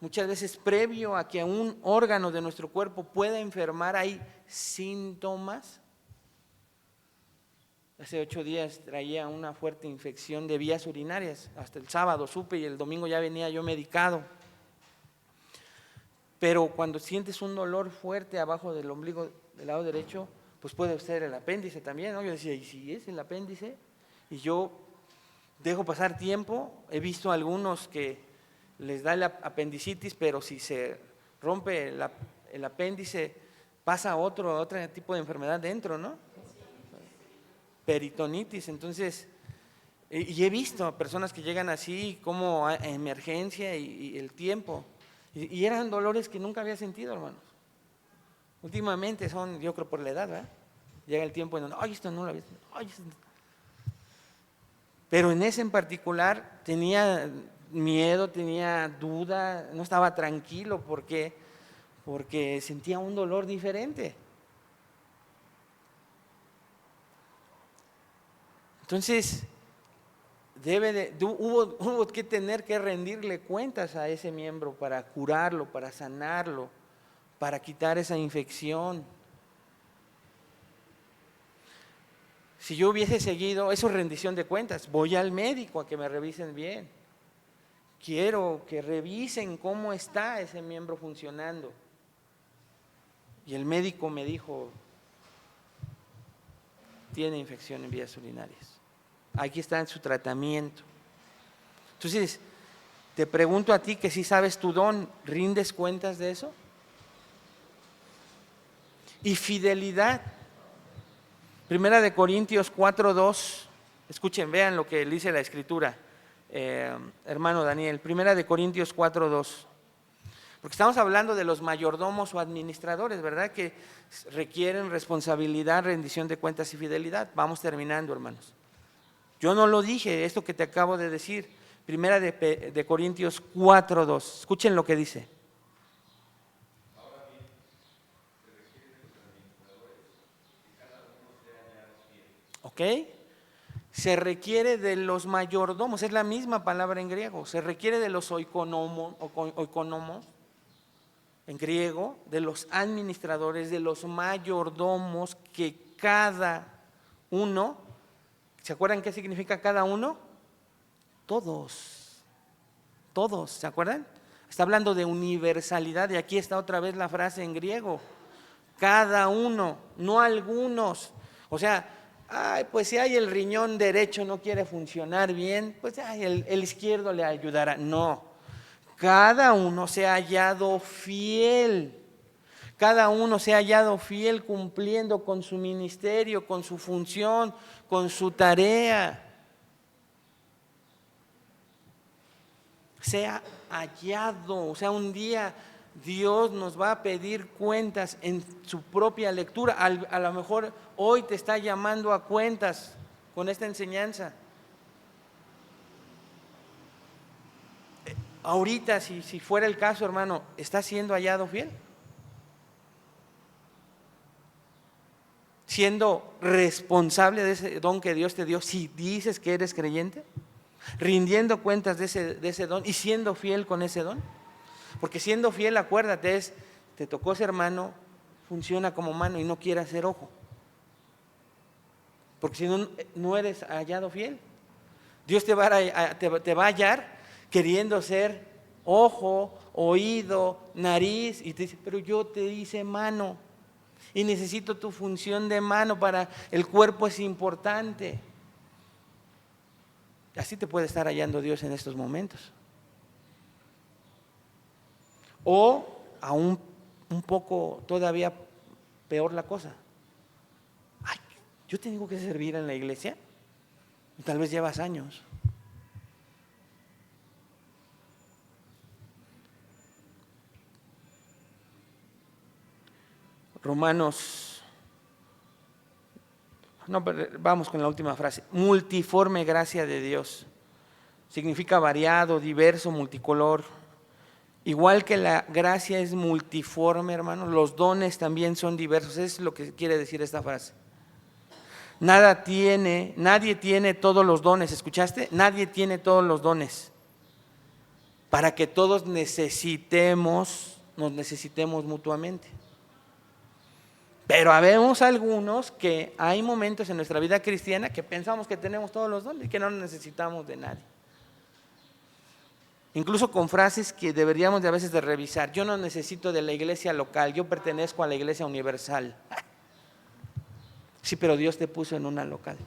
muchas veces previo a que un órgano de nuestro cuerpo pueda enfermar, hay síntomas. Hace 8 días traía una fuerte infección de vías urinarias, hasta el sábado supe y el domingo ya venía yo medicado. Pero cuando sientes un dolor fuerte abajo del ombligo del lado derecho, pues puede ser el apéndice también, ¿no? Yo decía, ¿y si es el apéndice? Y yo dejo pasar tiempo, he visto algunos que les da la apendicitis, pero si se rompe el apéndice, pasa otro tipo de enfermedad dentro, ¿no? Peritonitis. Entonces, y he visto a personas que llegan así como a emergencia y el tiempo, y eran dolores que nunca había sentido, hermanos. Últimamente son, yo creo por la edad, ¿verdad? Llega el tiempo en donde, esto no lo había sentido. Pero en ese en particular tenía miedo, tenía duda, no estaba tranquilo porque sentía un dolor diferente. Entonces, hubo que tener que rendirle cuentas a ese miembro para curarlo, para sanarlo, para quitar esa infección. Si yo hubiese seguido, eso es rendición de cuentas, voy al médico a que me revisen bien. quiero que revisen cómo está ese miembro funcionando. Y el médico me dijo, tiene infección en vías urinarias. Aquí está en su tratamiento. Entonces, te pregunto a ti que si sabes tu don, ¿rindes cuentas de eso? Y fidelidad. Primera de Corintios 4:2. Escuchen, vean lo que dice la Escritura, hermano Daniel. Primera de Corintios 4:2. Porque estamos hablando de los mayordomos o administradores, ¿verdad? Que requieren responsabilidad, rendición de cuentas y fidelidad. Vamos terminando, hermanos. Yo no lo dije, esto que te acabo de decir. Primera de Corintios 4:2. Escuchen lo que dice. ¿Ok? Se requiere de los mayordomos, es la misma palabra en griego. Se requiere de los oikonomos, en griego, de los administradores, de los mayordomos, que cada uno, ¿se acuerdan qué significa cada uno? Todos, ¿se acuerdan? Está hablando de universalidad y aquí está otra vez la frase en griego, cada uno, no algunos. O sea, pues si hay el riñón derecho no quiere funcionar bien, pues el izquierdo le ayudará. No. Cada uno se ha hallado fiel, cada uno se ha hallado fiel cumpliendo con su ministerio, con su función, con su tarea. Se ha hallado, o sea, un día Dios nos va a pedir cuentas en su propia lectura. A lo mejor hoy te está llamando a cuentas con esta enseñanza. Ahorita, si fuera el caso, hermano, ¿estás siendo hallado fiel? ¿Siendo responsable de ese don que Dios te dio si dices que eres creyente? ¿Rindiendo cuentas de ese don y siendo fiel con ese don? Porque siendo fiel, acuérdate, te tocó ser mano, funciona como mano y no quiere hacer ojo. Porque si no, no eres hallado fiel. Dios te va a hallar queriendo ser ojo, oído, nariz, y te dice, pero yo te hice mano y necesito tu función de mano para el cuerpo, es importante. Así te puede estar hallando Dios en estos momentos. O aún un poco todavía peor la cosa. Ay, yo tengo que servir en la iglesia. Tal vez llevas años. Romanos, no, vamos con la última frase. Multiforme gracia de Dios. Significa variado, diverso, multicolor. Igual que la gracia es multiforme, hermanos, los dones también son diversos. Eso es lo que quiere decir esta frase. Nadie tiene todos los dones, ¿escuchaste? Nadie tiene todos los dones. Para que todos nos necesitemos mutuamente. Pero habemos algunos que hay momentos en nuestra vida cristiana que pensamos que tenemos todos los dones y que no necesitamos de nadie. Incluso con frases que deberíamos de a veces de revisar. Yo no necesito de la iglesia local, yo pertenezco a la iglesia universal. Sí, pero Dios te puso en una local.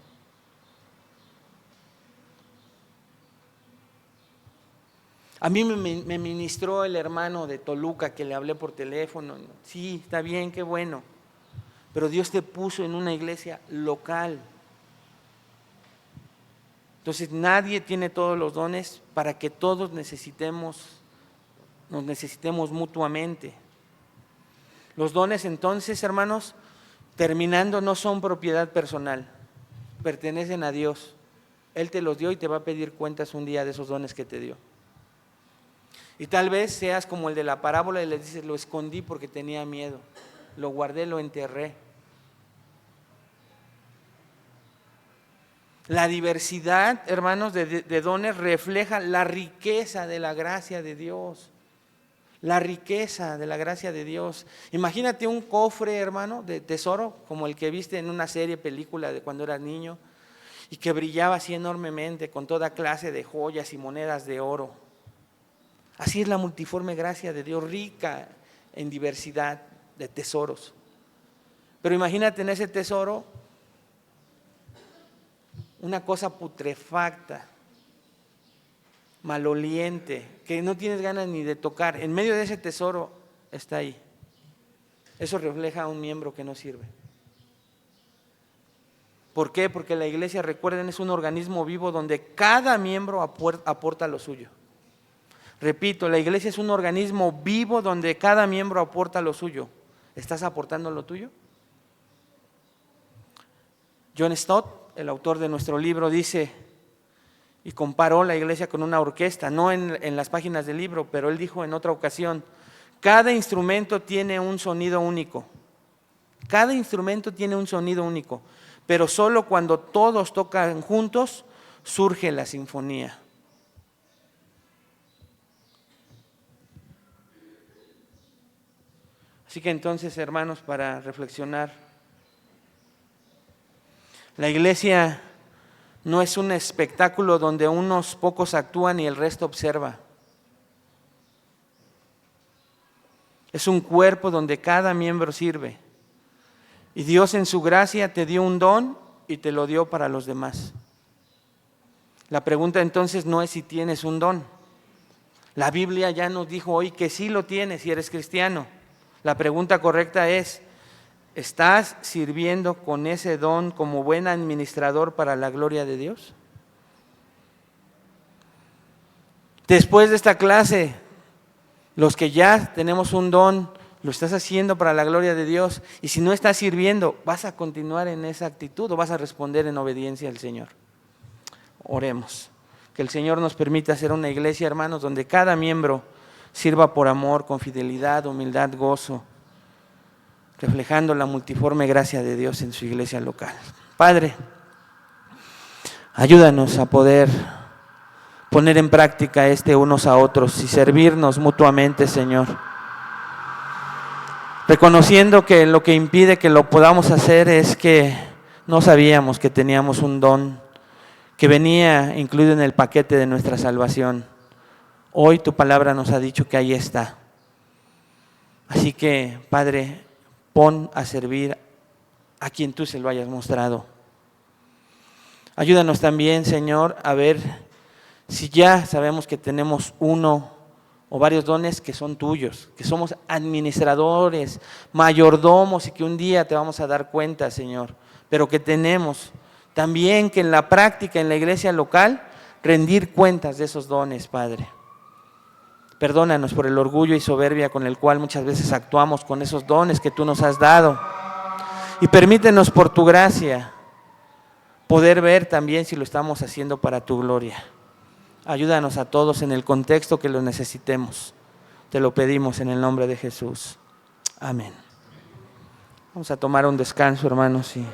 A mí me ministró el hermano de Toluca que le hablé por teléfono. Sí, está bien, qué bueno. Pero Dios te puso en una iglesia local. Entonces nadie tiene todos los dones para que todos nos necesitemos mutuamente. Los dones entonces, hermanos, terminando, no son propiedad personal, pertenecen a Dios. Él te los dio y te va a pedir cuentas un día de esos dones que te dio. Y tal vez seas como el de la parábola y le dices, lo escondí porque tenía miedo, lo guardé, lo enterré. La diversidad, hermanos, de dones refleja la riqueza de la gracia de Dios. La riqueza de la gracia de Dios. Imagínate un cofre, hermano, de tesoro, como el que viste en una serie, película de cuando eras niño, y que brillaba así enormemente con toda clase de joyas y monedas de oro. Así es la multiforme gracia de Dios, rica en diversidad de tesoros. Pero imagínate en ese tesoro una cosa putrefacta, maloliente, que no tienes ganas ni de tocar. En medio de ese tesoro está ahí. Eso refleja a un miembro que no sirve. ¿Por qué? Porque la iglesia, recuerden, es un organismo vivo donde cada miembro aporta lo suyo. Repito, la iglesia es un organismo vivo donde cada miembro aporta lo suyo. ¿Estás aportando lo tuyo? John Stott, el autor de nuestro libro, dice y comparó la iglesia con una orquesta, no en las páginas del libro, pero él dijo en otra ocasión: cada instrumento tiene un sonido único. Cada instrumento tiene un sonido único, pero solo cuando todos tocan juntos surge la sinfonía. Así que entonces, hermanos, para reflexionar, la iglesia no es un espectáculo donde unos pocos actúan y el resto observa. Es un cuerpo donde cada miembro sirve. Y Dios en su gracia te dio un don y te lo dio para los demás. La pregunta entonces no es si tienes un don. La Biblia ya nos dijo hoy que sí lo tienes si eres cristiano. La pregunta correcta es: ¿estás sirviendo con ese don como buen administrador para la gloria de Dios? Después de esta clase, los que ya tenemos un don, lo estás haciendo para la gloria de Dios, y si no estás sirviendo, ¿vas a continuar en esa actitud o vas a responder en obediencia al Señor? Oremos. Que el Señor nos permita ser una iglesia, hermanos, donde cada miembro sirva por amor, con fidelidad, humildad, gozo, reflejando la multiforme gracia de Dios en su iglesia local. Padre, ayúdanos a poder poner en práctica unos a otros y servirnos mutuamente, Señor. Reconociendo que lo que impide que lo podamos hacer es que no sabíamos que teníamos un don que venía incluido en el paquete de nuestra salvación. Hoy tu palabra nos ha dicho que ahí está. Así que, Padre, pon a servir a quien tú se lo hayas mostrado. Ayúdanos también, Señor, a ver si ya sabemos que tenemos uno o varios dones que son tuyos, que somos administradores, mayordomos y que un día te vamos a dar cuenta, Señor, pero que tenemos también que en la práctica, en la iglesia local, rendir cuentas de esos dones, Padre. Perdónanos por el orgullo y soberbia con el cual muchas veces actuamos con esos dones que tú nos has dado. Y permítenos por tu gracia poder ver también si lo estamos haciendo para tu gloria. Ayúdanos a todos en el contexto que lo necesitemos. Te lo pedimos en el nombre de Jesús. Amén. Vamos a tomar un descanso, hermanos, y